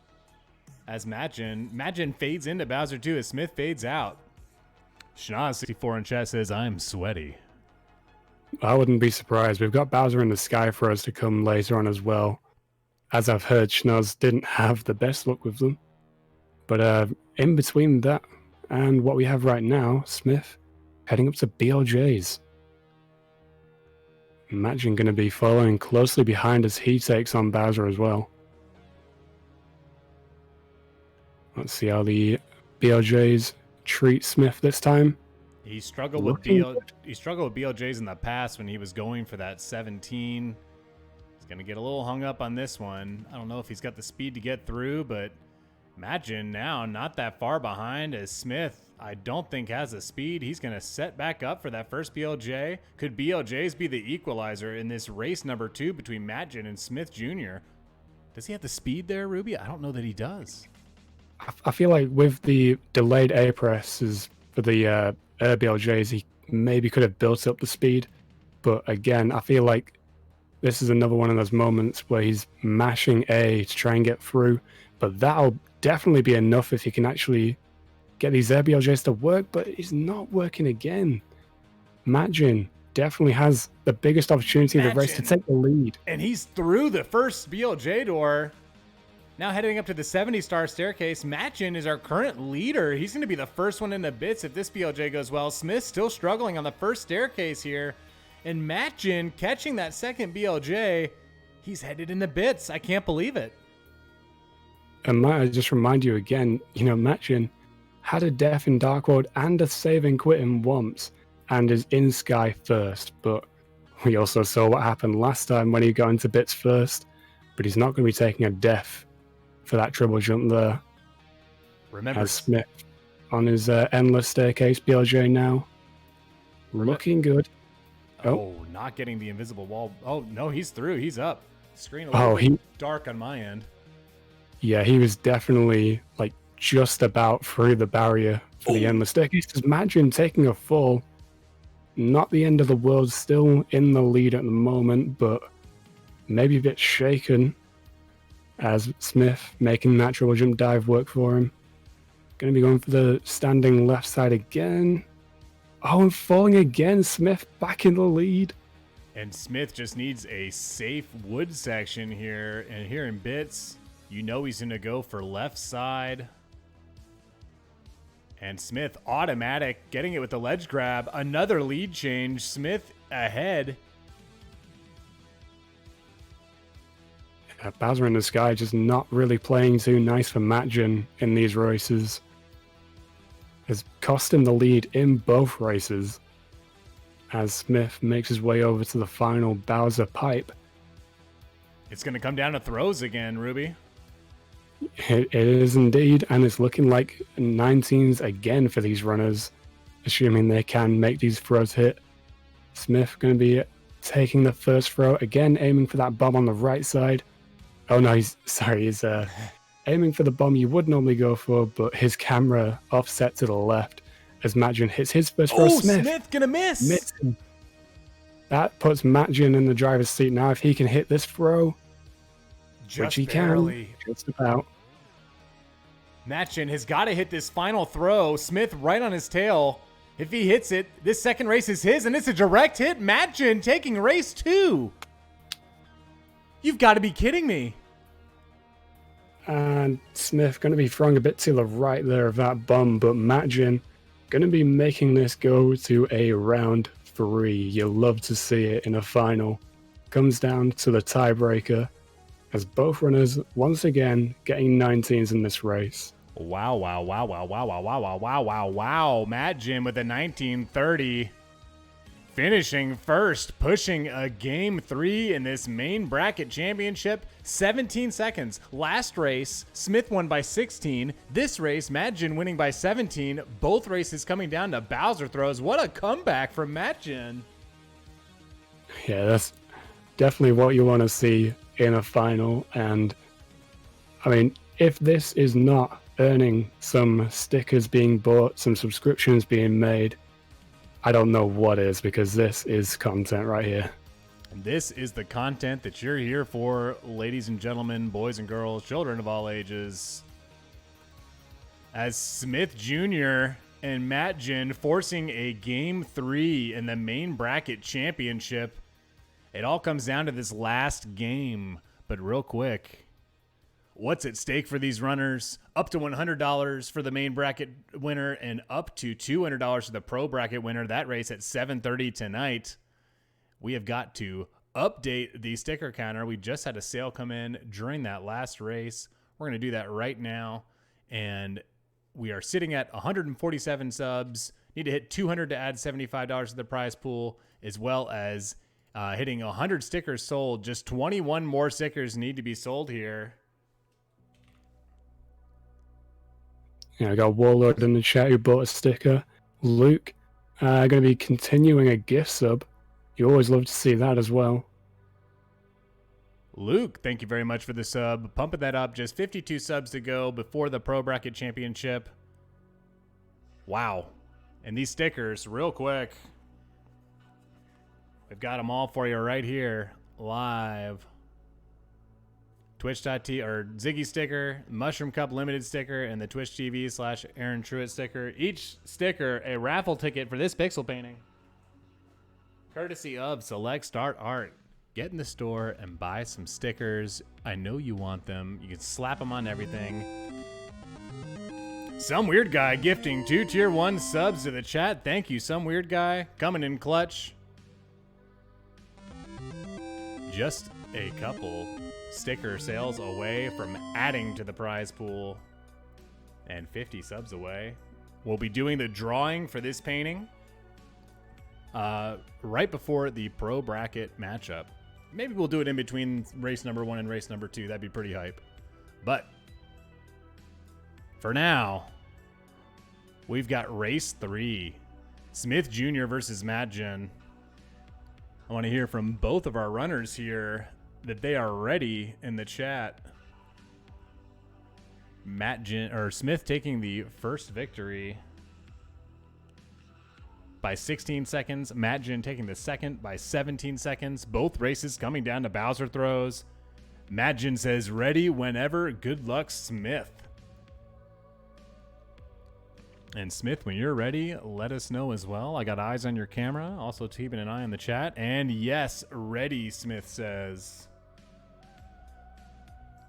[SPEAKER 2] As Matgin fades into Bowser 2 as Smith fades out. Schnoz64 in chat says, I'm sweaty.
[SPEAKER 3] I wouldn't be surprised. We've got Bowser in the sky for us to come later on as well. As I've heard, Schnoz didn't have the best luck with them. But in between that and what we have right now, Smith heading up to BLJ's. Matgin going to be following closely behind as he takes on Bowser as well. Let's see how the BLJs treat Smith this time.
[SPEAKER 2] He struggled with BLJs in the past when he was going for that 17. He's going to get a little hung up on this one. I don't know if he's got the speed to get through, but Matgin now not that far behind as Smith, I don't think has the speed. He's going to set back up for that first BLJ. Could BLJs be the equalizer in this race number 2 between Matgin and Smith Jr.? Does he have the speed there, Ruby? I don't know that he does.
[SPEAKER 3] I feel like with the delayed A presses for the BLJs, he maybe could have built up the speed. But again, I feel like this is another one of those moments where he's mashing A to try and get through. But that'll definitely be enough if he can actually get these air BLJs to work. But it's not working again. Matgin definitely has the biggest opportunity of the race to take the lead.
[SPEAKER 2] And he's through the first BLJ door. Now heading up to the 70-star staircase, Matgin is our current leader. He's going to be the first one into bits if this BLJ goes well. Smith still struggling on the first staircase here. And Matgin catching that second BLJ. He's headed into bits. I can't believe it.
[SPEAKER 3] And might I just remind you again, Matgin had a death in Dark World and a save and quit in once and is in Sky first. But we also saw what happened last time when he got into bits first. But he's not going to be taking a death for that triple jump there.
[SPEAKER 2] Remember,
[SPEAKER 3] as Smith on his endless staircase BLJ now. Looking good.
[SPEAKER 2] Oh, not getting the invisible wall. Oh, no, he's through. He's up. Screen a little dark on my end.
[SPEAKER 3] Yeah, he was definitely just about through the barrier for the endless staircase. Just imagine taking a fall. Not the end of the world, still in the lead at the moment, but maybe a bit shaken as Smith making that triple jump dive work for him. Going to be going for the standing left side again. Oh, and falling again. Smith back in the lead.
[SPEAKER 2] And Smith just needs a safe wood section here. And here in bits, he's going to go for left side. And Smith automatic, getting it with the ledge grab. Another lead change. Smith ahead.
[SPEAKER 3] Bowser in the sky just not really playing too nice for Matgin in these races. Has cost him the lead in both races as Smith makes his way over to the final Bowser pipe.
[SPEAKER 2] It's going to come down to throws again, Ruby.
[SPEAKER 3] It is indeed, and it's looking like 19s again for these runners, assuming they can make these throws hit. Smith going to be taking the first throw, again aiming for that bomb on the right side. Oh no, he's aiming for the bomb you would normally go for, but his camera offset to the left as Matgin hits his first throw.
[SPEAKER 2] Smith gonna miss.
[SPEAKER 3] That puts Matgin in the driver's seat now. If he can hit this throw, which he can, just about.
[SPEAKER 2] Matgin has got to hit this final throw. Smith right on his tail. If he hits it, this second race is his, and it's a direct hit. Matgin taking race 2. You've got to be kidding me.
[SPEAKER 3] And Smith going to be throwing a bit to the right there of that bomb, but Matgin going to be making this go to a round 3. You love to see it in a final. comes down to the tiebreaker, as both runners once again getting 19s in this race.
[SPEAKER 2] Wow, wow, wow, wow, wow, wow, wow, wow, wow, wow, wow. matgin with a 1930. Finishing first, pushing a game 3 in this main bracket championship. 17 seconds. Last race, Smith won by 16. This race, matgin winning by 17. Both races coming down to Bowser throws. What a comeback from matgin.
[SPEAKER 3] Yeah, that's definitely what you want to see in a final. And I mean, if this is not earning some stickers being bought, some subscriptions being made, I don't know what is, because this is content right here.
[SPEAKER 2] This is the content that you're here for, ladies and gentlemen, boys and girls, children of all ages. As Smith Jr. and matgin forcing a game 3 in the main bracket championship. It all comes down to this last game, but real quick. What's at stake for these runners? Up to $100 for the main bracket winner and up to $200 for the pro bracket winner. That race at 7:30 tonight. We have got to update the sticker counter. We just had a sale come in during that last race. We're going to do that right now. And we are sitting at 147 subs. Need to hit 200 to add $75 to the prize pool, as well as hitting 100 stickers sold. Just 21 more stickers need to be sold here.
[SPEAKER 3] You know, I got Warlord in the chat who bought a sticker. Luke, going to be continuing a gift sub. You always love to see that as well.
[SPEAKER 2] Luke, thank you very much for the sub. Pumping that up. Just 52 subs to go before the Pro Bracket Championship. Wow. And these stickers, real quick. We've got them all for you right here, live. Twitch.tv or Ziggy sticker, Mushroom Cup limited sticker, and the Twitch TV / Aaron Truitt sticker. Each sticker a raffle ticket for this pixel painting. Courtesy of Select Start Art. Get in the store and buy some stickers. I know you want them. You can slap them on everything. Some Weird Guy gifting 2 Tier 1 subs to the chat. Thank you, Some Weird Guy. Coming in clutch. Just a couple sticker sales away from adding to the prize pool, and 50 subs away. We'll be doing the drawing for this painting right before the pro bracket matchup. Maybe we'll do it in between race number 1 and race number 2. That'd be pretty hype. But for now, we've got race 3, Smith Jr. versus matgin. I want to hear from both of our runners here that they are ready in the chat. Smith taking the first victory by 16 seconds. matgin taking the second by 17 seconds. Both races coming down to Bowser throws. matgin says, ready whenever. Good luck, Smith. And Smith, when you're ready, let us know as well. I got eyes on your camera. Also keeping an eye on the chat. And yes, ready, Smith says.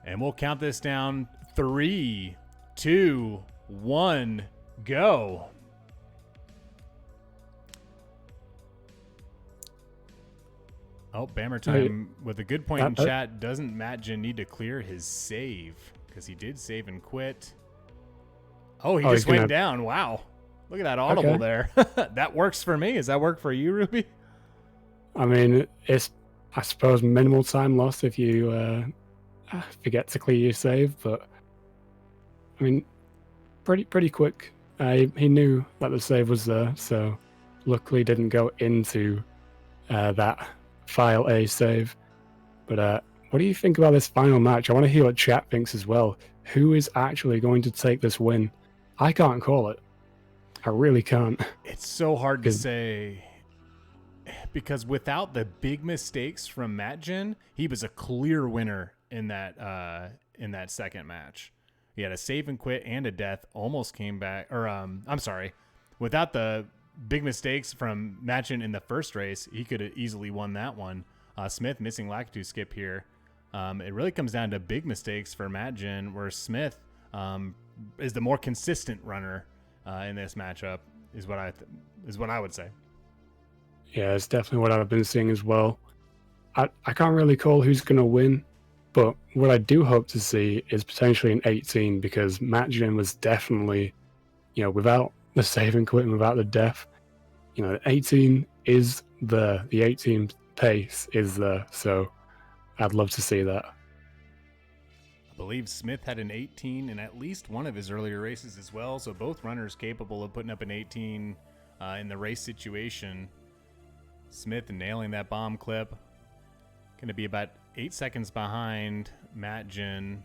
[SPEAKER 2] And we'll count this down. 3, 2, 1, go. Oh, Bammer time with a good point in chat. Doesn't matgin need to clear his save? Because he did save and quit. Oh, he just went down. Wow. Look at that audible there. That works for me. Does that work for you, Ruby?
[SPEAKER 3] I mean, it's, I suppose, minimal time lost if you forget to clear your save, but I mean, pretty quick. He knew that the save was there, so luckily didn't go into that file A save. But what do you think about this final match? I want to hear what chat thinks as well. Who is actually going to take this win? I can't call it. I really can't.
[SPEAKER 2] It's so hard to say, because without the big mistakes from matgin, he was a clear winner in that second match. He had a save and quit and a death, almost came back. Or I'm sorry, without the big mistakes from matgin in the first race, he could have easily won that one. Smith missing Lakitu skip here. It really comes down to big mistakes for matgin, where Smith is the more consistent runner in this matchup, is what I would say.
[SPEAKER 3] Yeah, it's definitely what I've been seeing as well. I can't really call who's going to win, but what I do hope to see is potentially an 18, because matgin was definitely, without the save and quit and without the death, 18 is the 18 pace is there, so I'd love to see that.
[SPEAKER 2] I believe Smith had an 18 in at least one of his earlier races as well, so both runners capable of putting up an 18 in the race situation. Smith nailing that bomb clip. Going to be about 8 seconds behind matgin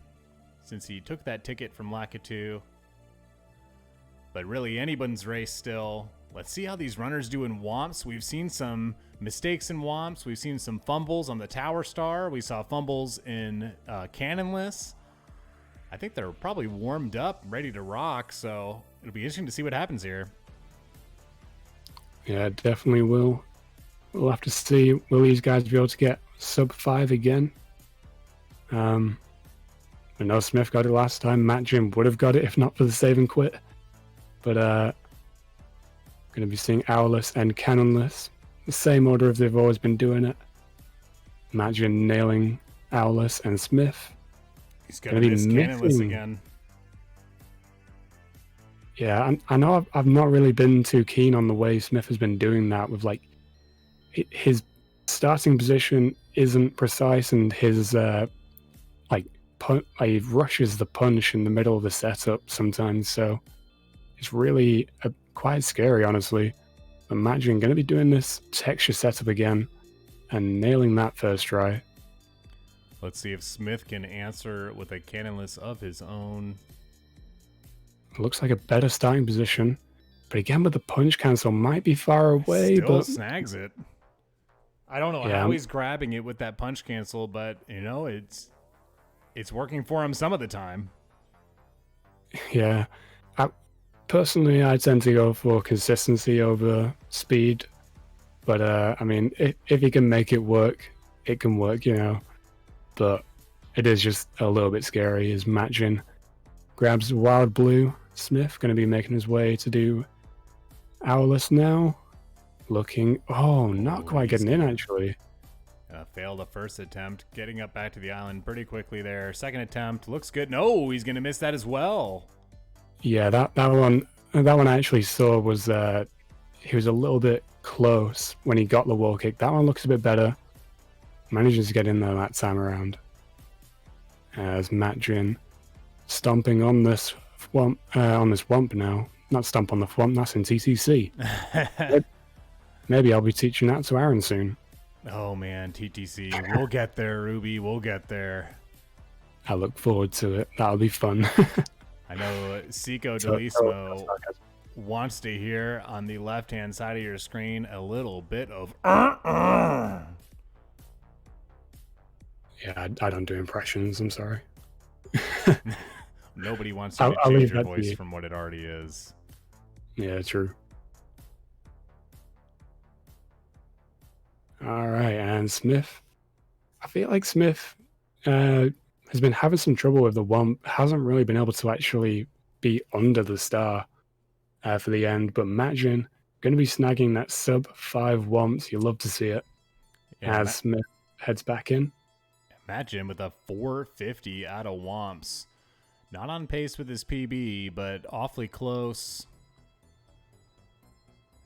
[SPEAKER 2] since he took that ticket from Lakitu. But really anyone's race still. Let's see how these runners do in Womps. We've seen some mistakes in Womps. We've seen some fumbles on the Tower Star. We saw fumbles in Cannonless. I think they're probably warmed up, ready to rock, so it'll be interesting to see what happens here.
[SPEAKER 3] Yeah, definitely will. We'll have to see, will these guys be able to get sub 5 again? I know Smith got it last time. matgin would have got it if not for the save and quit. But going to be seeing Owless and Cannonless. The same order as they've always been doing it. matgin nailing Owless and Smith.
[SPEAKER 2] He's going to miss Cannonless again.
[SPEAKER 3] Yeah, I know I've not really been too keen on the way Smith has been doing that with, like, his starting position isn't precise, and his, he rushes the punch in the middle of the setup sometimes, so it's really quite scary, honestly. But matgin going to be doing this texture setup again and nailing that first try.
[SPEAKER 2] Let's see if Smith can answer with a Cannonless of his own.
[SPEAKER 3] Looks like a better starting position, but again with the punch cancel might be far away.
[SPEAKER 2] Still
[SPEAKER 3] but
[SPEAKER 2] snags it. I don't know how he's grabbing it with that punch cancel, but it's working for him some of the time.
[SPEAKER 3] Yeah, personally I tend to go for consistency over speed, but I mean, if he can make it work, it can work, But it is just a little bit scary as matgin grabs Wild Blue. Smith going to be making his way to do Owless now. Looking, not quite getting in actually.
[SPEAKER 2] Failed the first attempt, getting up back to the island pretty quickly there. Second attempt looks good. No, he's going to miss that as well. Yeah,
[SPEAKER 3] that one I actually saw was he was a little bit close when he got the wall kick. That one looks a bit better. Manages to get in there that time around. As matgin stomping on this wump now. Not stomp on the wump, that's in TTC. Maybe I'll be teaching that to Aaron soon.
[SPEAKER 2] Oh man, TTC. We'll get there, Ruby. We'll get there.
[SPEAKER 3] I look forward to it. That'll be fun.
[SPEAKER 2] I know Seco Delismo wants to hear on the left-hand side of your screen a little bit of
[SPEAKER 3] Yeah, I don't do impressions, I'm sorry.
[SPEAKER 2] Nobody wants you to change your voice from what it already is.
[SPEAKER 3] Yeah, true. All right, and Smith. I feel like Smith has been having some trouble with the wump. Hasn't really been able to actually be under the star for the end. But matgin going to be snagging that sub 5 wumps. You love to see it. Yeah, as Smith heads back in.
[SPEAKER 2] matgin with a 450 out of wumps. Not on pace with his PB, but awfully close.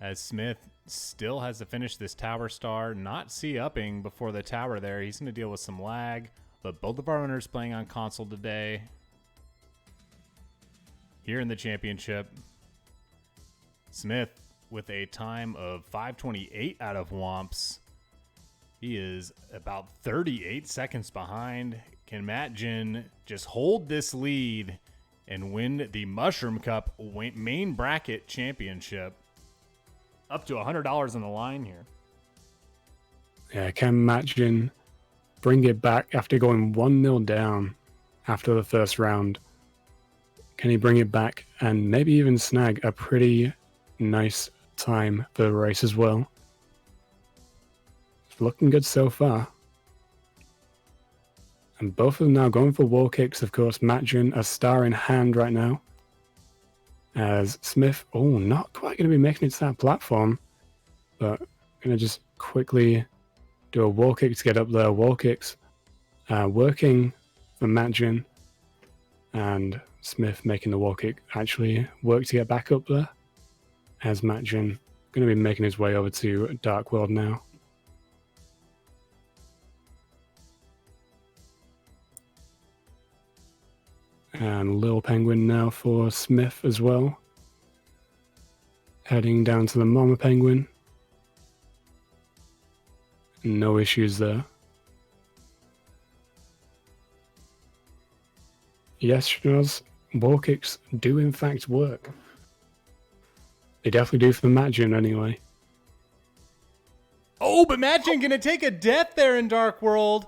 [SPEAKER 2] As Smith still has to finish this tower star, not C-upping before the tower there. He's going to deal with some lag, but both of our runners playing on console today. Here in the championship, Smith with a time of 5:28 out of wumps. He is about 38 seconds behind. Can matgin just hold this lead and win the Mushroom Cup main bracket championship? Up to $100 on the line here.
[SPEAKER 3] Yeah, can matgin bring it back after going 1-0 down after the first round? Can he bring it back and maybe even snag a pretty nice time for the race as well? It's looking good so far. And both of them now going for wall kicks, of course. matgin a star in hand right now. As Smith, not quite going to be making it to that platform, but going to just quickly do a wall kick to get up there. Wall kicks working for matgin, and Smith making the wall kick actually work to get back up there, as matgin going to be making his way over to Dark World now. And Lil Penguin now for Smith as well. Heading down to the Mama Penguin. No issues there. Yes, Schnoz, wall kicks do in fact work. They definitely do for the matgin anyway.
[SPEAKER 2] Oh, but matgin gonna take a death there in Dark World.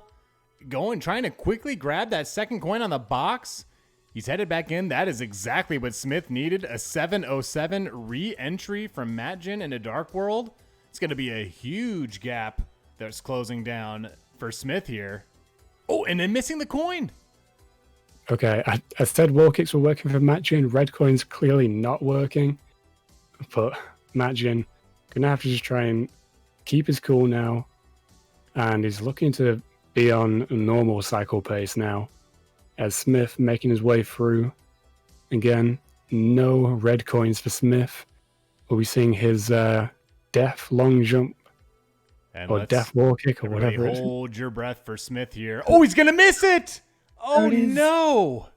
[SPEAKER 2] Trying to quickly grab that second coin on the box. He's headed back in. That is exactly what Smith needed. A 707 re-entry from matgin into Dark World. It's gonna be a huge gap that's closing down for Smith here. Oh, and then missing the coin.
[SPEAKER 3] Okay, I said wall kicks were working for matgin. Red coin's clearly not working. But matgin gonna have to just try and keep his cool now. And he's looking to be on a normal cycle pace now. As Smith making his way through. Again, no red coins for Smith. We'll be seeing his death long jump.
[SPEAKER 2] And
[SPEAKER 3] Or death wall kick or
[SPEAKER 2] really
[SPEAKER 3] whatever it is.
[SPEAKER 2] hold your breath for Smith here. Oh, he's gonna miss it! Oh no!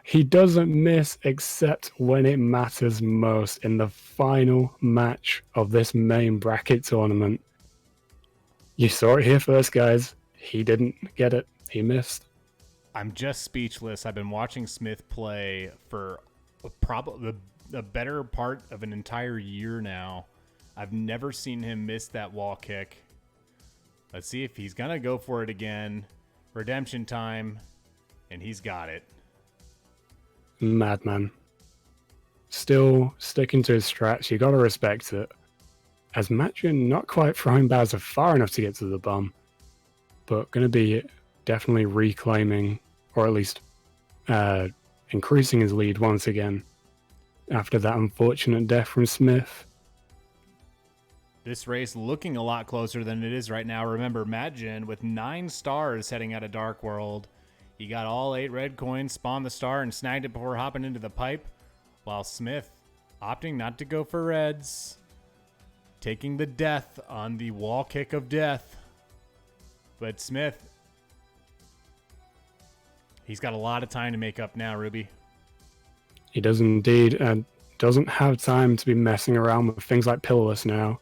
[SPEAKER 3] He doesn't miss except when it matters most in the final match of this main bracket tournament. You saw it here first, guys. He didn't get it. He missed.
[SPEAKER 2] I'm just speechless. I've been watching Smith play for probably the better part of an entire year now. I've never seen him miss that wall kick. Let's see if he's going to go for it again. Redemption time. And he's got it.
[SPEAKER 3] Madman. Still sticking to his strats. You got to respect it. As matgin not quite throwing Bowser far enough to get to the bomb. But going to be definitely reclaiming, or at least increasing his lead once again. After that unfortunate death from Smith.
[SPEAKER 2] This race looking a lot closer than it is right now. Remember, matgin with 9 stars heading out of Dark World. He got all 8 red coins, spawned the star, and snagged it before hopping into the pipe. While Smith opting not to go for reds. Taking the death on the wall kick of death. But Smith, he's got a lot of time to make up now, Ruby.
[SPEAKER 3] He does indeed, and doesn't have time to be messing around with things like Pillarless now.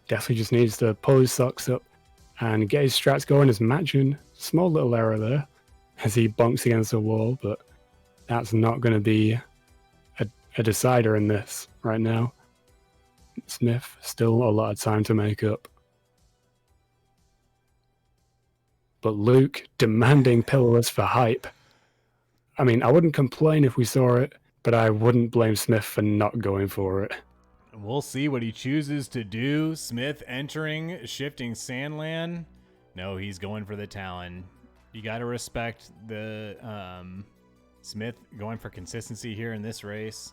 [SPEAKER 3] Definitely just needs to pull his socks up and get his strats going as matgin. Small little error there as he bonks against the wall, but that's not going to be a decider in this right now. Smith, still a lot of time to make up. But Luke demanding Pillarless for hype. I mean, I wouldn't complain if we saw it, but I wouldn't blame Smith for not going for it.
[SPEAKER 2] We'll see what he chooses to do. Smith entering, shifting Sandland. No, he's going for the Talon. You got to respect the Smith going for consistency here in this race.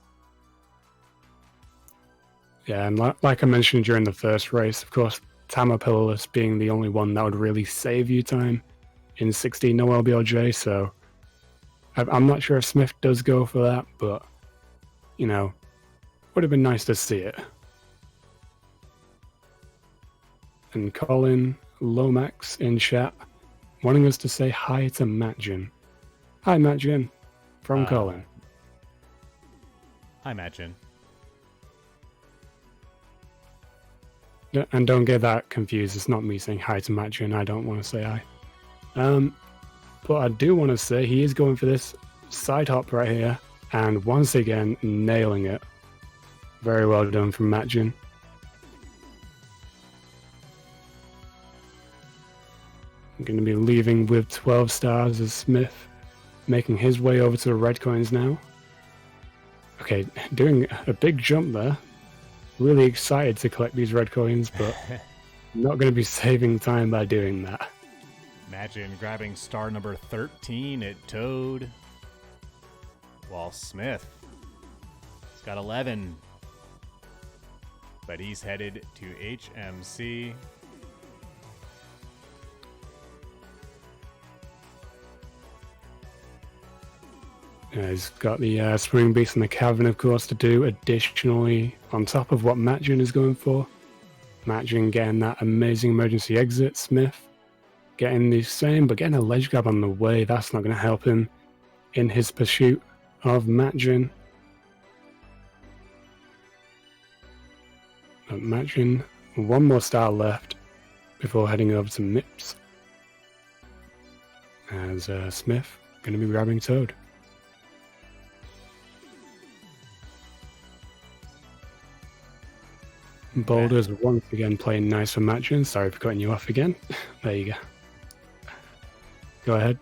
[SPEAKER 3] Yeah, and like I mentioned during the first race, of course, Tama Pillarless being the only one that would really save you time in 16 no LBLJ, so I'm not sure if Smith does go for that, but, you know, would have been nice to see it. And Colin Lomax in chat wanting us to say hi to matgin. Hi, matgin. From Colin.
[SPEAKER 2] Hi, matgin.
[SPEAKER 3] And don't get that confused. It's not me saying hi to matgin. I don't want to say hi. But I do want to say he is going for this side hop right here. And once again, nailing it. Very well done from matgin. I'm going to be leaving with 12 stars as Smith making his way over to the red coins now. Okay, doing a big jump there. Really excited to collect these red coins, but not going to be saving time by doing that.
[SPEAKER 2] matgin grabbing star number 13 at Toad. While Smith has got 11. but he's headed to HMC.
[SPEAKER 3] He's got the Spring Beast and the Cavern, of course, to do additionally on top of what matgin is going for. Matgin getting that amazing emergency exit. Smith getting the same, but getting a ledge grab on the way. That's not going to help him in his pursuit of matgin. But matgin, one more star left before heading over to Mips. As Smith going to be grabbing Toad. Boulders once again playing nice for matgin. Sorry for cutting you off again. There you go. Go ahead.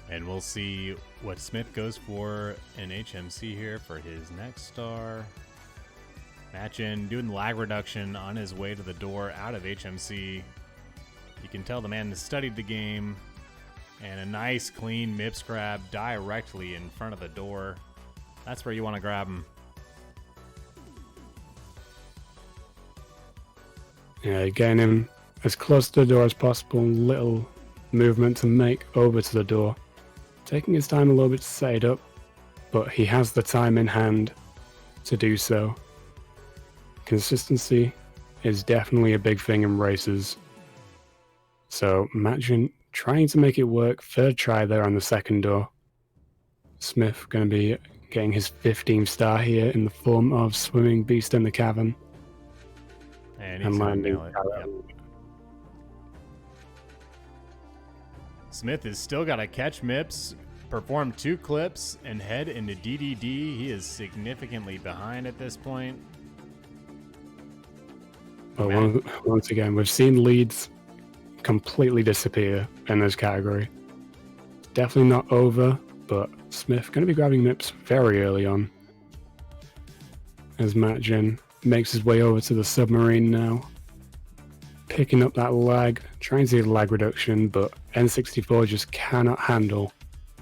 [SPEAKER 2] And we'll see what Smith goes for in HMC here for his next star. Matgin doing lag reduction on his way to the door out of HMC. You can tell the man has studied the game. And a nice clean Mips grab directly in front of the door. That's where you want to grab him.
[SPEAKER 3] Yeah, getting him as close to the door as possible, little movement to make over to the door. Taking his time a little bit to set it up, but he has the time in hand to do so. Consistency is definitely a big thing in races. So matgin trying to make it work, third try there on the second door. Smith going to be getting his 15th star here in the form of Swimming Beast in the Cavern.
[SPEAKER 2] And he's gonna nail it. Yep. Smith has still got to catch Mips, perform 2 clips, and head into DDD. He is significantly behind at this point.
[SPEAKER 3] But once again, we've seen leads completely disappear in this category. Definitely not over, but Smith going to be grabbing Mips very early on. As matgin makes his way over to the submarine now. Picking up that lag, trying to do lag reduction, but N64 just cannot handle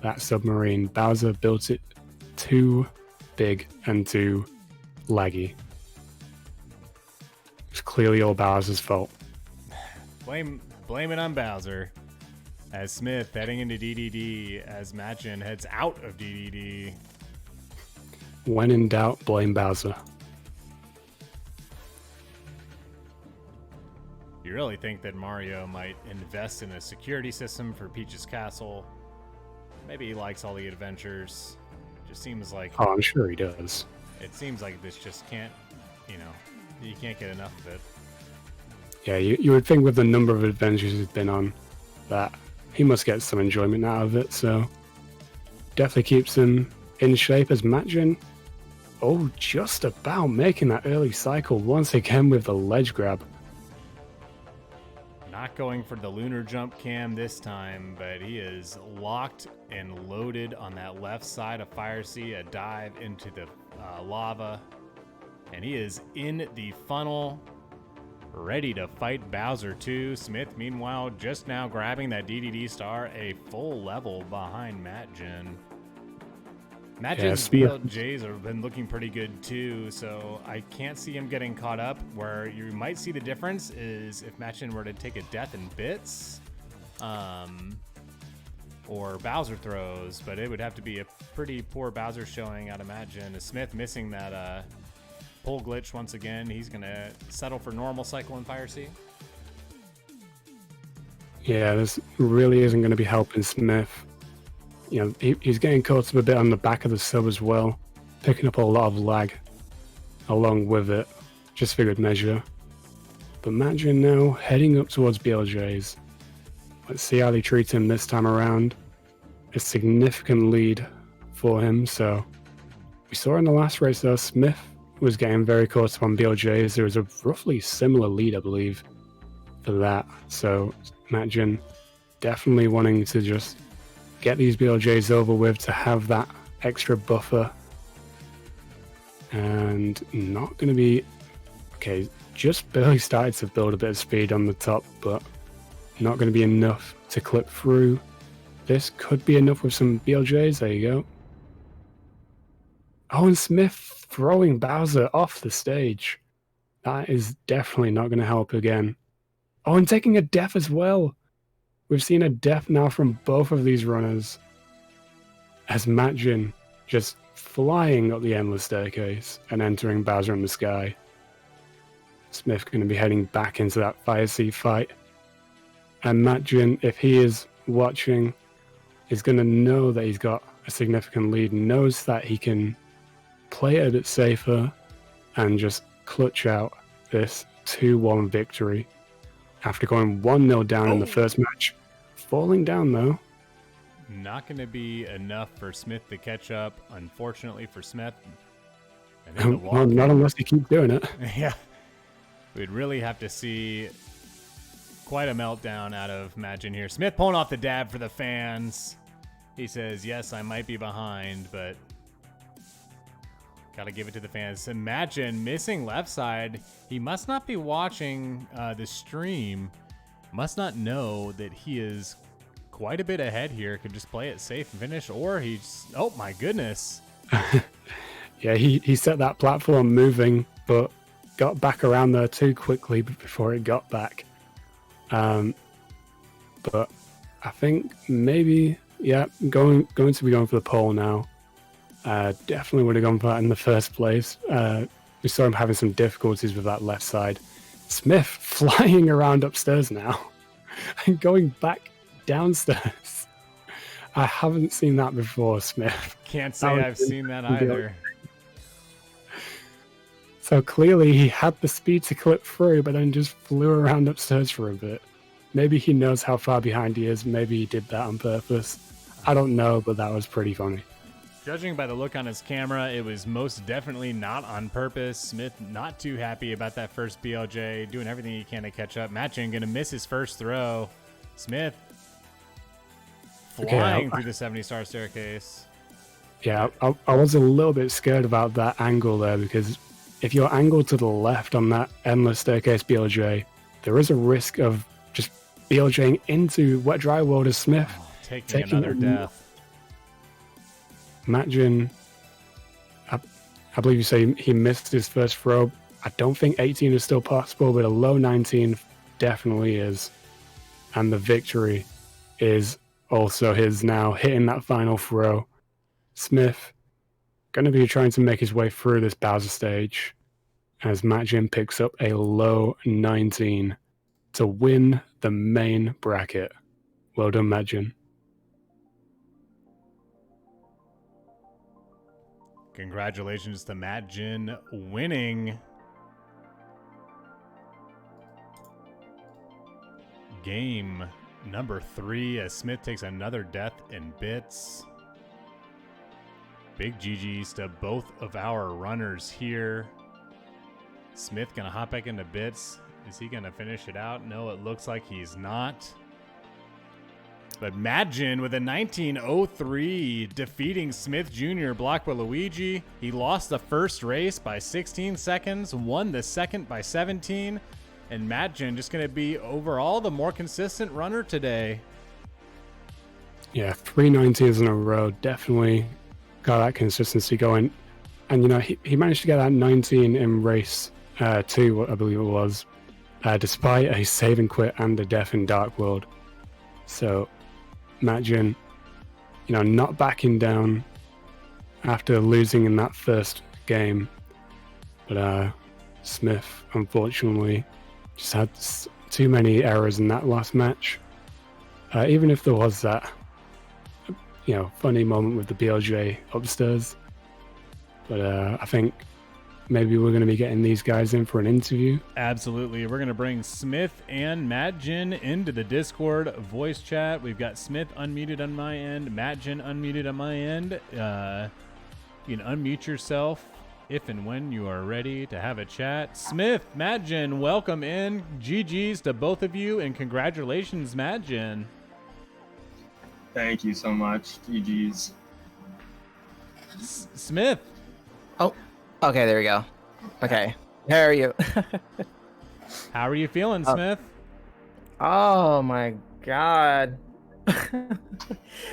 [SPEAKER 3] that submarine. Bowser built it too big and too laggy. It's clearly all Bowser's fault.
[SPEAKER 2] Blame it on Bowser. As Smith heading into DDD, as matgin heads out of DDD.
[SPEAKER 3] When in doubt, blame Bowser.
[SPEAKER 2] You really think that Mario might invest in a security system for Peach's Castle? Maybe he likes all the adventures. Just seems like...
[SPEAKER 3] Oh, I'm sure he does.
[SPEAKER 2] It seems like this just can't, you can't get enough of it.
[SPEAKER 3] Yeah, you would think with the number of adventures he's been on that he must get some enjoyment out of it, so definitely keeps him in shape as matgin. Oh, just about making that early cycle once again with the ledge grab.
[SPEAKER 2] Not going for the lunar jump cam this time, but he is locked and loaded on that left side of Fire Sea, a dive into the lava. And he is in the funnel, ready to fight Bowser 2. Smith, meanwhile, just now grabbing that DDD star, a full level behind matgin. Matgin's BLJs have been looking pretty good too, so I can't see him getting caught up. Where you might see the difference is if matgin were to take a death in bits, or Bowser throws, but it would have to be a pretty poor Bowser showing out of matgin. Smith missing that pull glitch once again. He's gonna settle for normal cycle in Fire Sea.
[SPEAKER 3] Yeah, this really isn't going to be helping Smith. He's getting caught up a bit on the back of the sub as well, picking up a lot of lag along with it, just for good measure. But matgin now heading up towards BLJ's. Let's see how they treat him this time around. A significant lead for him, so we saw in the last race though, Smith was getting very caught up on BLJ's. There was a roughly similar lead, I believe, for that. So matgin definitely wanting to just get these BLJs over with to have that extra buffer. And not going to be... Okay, just barely started to build a bit of speed on the top, but not going to be enough to clip through. This could be enough with some BLJs. There you go. Oh, and Smith throwing Bowser off the stage. That is definitely not going to help again. Oh, and taking a death as well. We've seen a death now from both of these runners. As matgin just flying up the endless staircase and entering Bowser in the sky. Smith going to be heading back into that fire sea fight. And matgin, if he is watching, is going to know that he's got a significant lead, knows that he can play it a bit safer and just clutch out this 2-1 victory after going 1-0 down in the first match. Falling down, though.
[SPEAKER 2] Not going to be enough for Smith to catch up, unfortunately for Smith.
[SPEAKER 3] Well, not unless he keeps doing it.
[SPEAKER 2] Yeah. We'd really have to see quite a meltdown out of matgin here. Smith pulling off the dab for the fans. He says, yes, I might be behind, but got to give it to the fans. Matgin missing left side. He must not be watching the stream. Must not know that he is quite a bit ahead here. Could just play it safe and finish, or he's... Oh, my goodness.
[SPEAKER 3] Yeah, he set that platform moving, but got back around there too quickly before it got back. But I think maybe, yeah, going to be going for the pole now. Definitely would have gone for that in the first place. We saw him having some difficulties with that left side. Smith flying around upstairs now and going back downstairs. I haven't seen that before, Smith.
[SPEAKER 2] Can't say I've seen that either.
[SPEAKER 3] So clearly he had the speed to clip through, but then just flew around upstairs for a bit. Maybe he knows how far behind he is. Maybe he did that on purpose. I don't know, but that was pretty funny.
[SPEAKER 2] Judging by the look on his camera, it was most definitely not on purpose. Smith not too happy about that first BLJ, doing everything he can to catch up. matgin going to miss his first throw. Smith flying through the 70-star staircase.
[SPEAKER 3] Yeah, I was a little bit scared about that angle there, because if you're angled to the left on that endless staircase BLJ, there is a risk of just BLJing into wet dry world as Smith.
[SPEAKER 2] Oh, taking another death.
[SPEAKER 3] matgin, I believe you say he missed his first throw. I don't think 18 is still possible, but a low 19 definitely is. And the victory is also his now, hitting that final throw. Smith going to be trying to make his way through this Bowser stage as matgin picks up a low 19 to win the main bracket. Well done, matgin.
[SPEAKER 2] Congratulations to matgin winning game number 3 as Smith takes another death in bits. Big GG's to both of our runners here. Smith gonna hop back into bits. Is he gonna finish it out? No, it looks like he's not. But matgin with a 19:03 defeating SmithJrBlaquaLuigi. He lost the first race by 16 seconds, won the second by 17, and matgin just going to be overall the more consistent runner today.
[SPEAKER 3] Yeah, 3 19s in a row. Definitely got that consistency going. And, you know, he managed to get that 19 in race 2, I believe it was, despite a save and quit and a death in Dark World. So matgin, you know, not backing down after losing in that first game. But Smith, unfortunately, just had too many errors in that last match. Even if there was that, you know, funny moment with the BLJ upstairs. But I think maybe we're going to be getting these guys in for an interview.
[SPEAKER 2] Absolutely. We're going to bring Smith and matgin into the Discord voice chat. We've got Smith unmuted on my end, matgin unmuted on my end. You can unmute yourself if and when you are ready to have a chat. Smith, matgin, welcome in. GG's to both of you, and congratulations, matgin.
[SPEAKER 5] Thank you so much. GG's.
[SPEAKER 2] Smith.
[SPEAKER 6] Oh, okay, there we go. Okay, how are you?
[SPEAKER 2] How are you feeling, Smith?
[SPEAKER 6] Oh my god.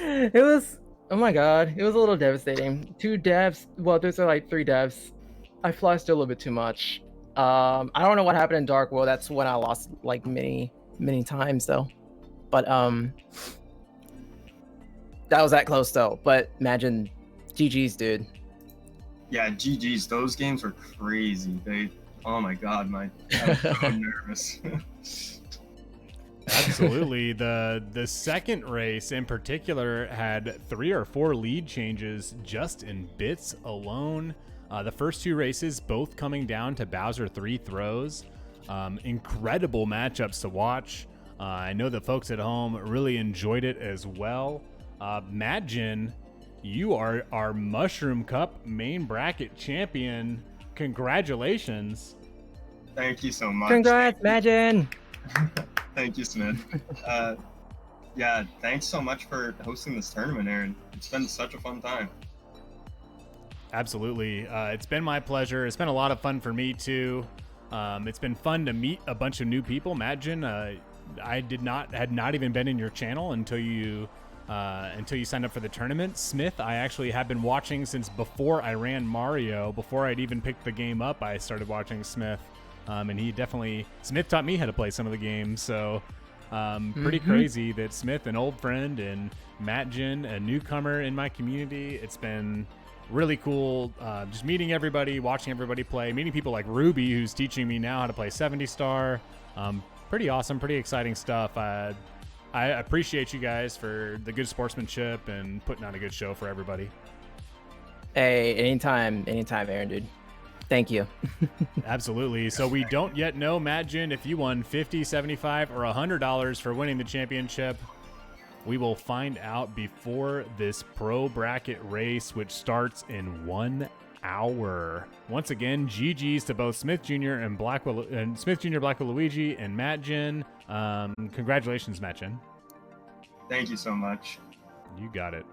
[SPEAKER 6] It was, oh my god, it was a little devastating. 2 devs, well, there's like 3 devs. I flashed a little bit too much. I don't know what happened in Dark World. That's when I lost like many times though. But that was that close though. But imagine GG's, dude.
[SPEAKER 5] Yeah, GG's. Those games were crazy. Oh my god, I was so nervous.
[SPEAKER 2] Absolutely. The second race in particular had 3 or 4 lead changes just in bits alone. The first 2 races both coming down to Bowser 3 throws. Incredible matchups to watch. I know the folks at home really enjoyed it as well. Matgin, you are our Mushroom Cup main bracket champion. Congratulations.
[SPEAKER 5] Thank you so much.
[SPEAKER 6] Congrats, Matgin.
[SPEAKER 5] Thank you, Smith. Yeah, thanks so much for hosting this tournament, Aaron. It's been such a fun time.
[SPEAKER 2] Absolutely. It's been my pleasure. It's been a lot of fun for me too. It's been fun to meet a bunch of new people. Imagine I had not even been in your channel until you signed up for the tournament. Smith, I actually have been watching since before I ran Mario. Before I'd even picked the game up, I started watching Smith. And Smith taught me how to play some of the games. So pretty crazy that Smith, an old friend, and Matgin, a newcomer in my community. It's been really cool just meeting everybody, watching everybody play, meeting people like Ruby, who's teaching me now how to play 70 Star. Pretty awesome, pretty exciting stuff. I appreciate you guys for the good sportsmanship and putting on a good show for everybody.
[SPEAKER 6] Hey, anytime, Aaron, dude. Thank you.
[SPEAKER 2] Absolutely. So we don't yet know, Matgin, if you won $50, $75, or $100 for winning the championship. We will find out before this pro bracket race, which starts in 1 hour. Once again, GG's to both Smith Jr. and SmithJrBlaquaLuigi and Matgin. Congratulations, Matgin.
[SPEAKER 5] Thank you so much.
[SPEAKER 2] You got it.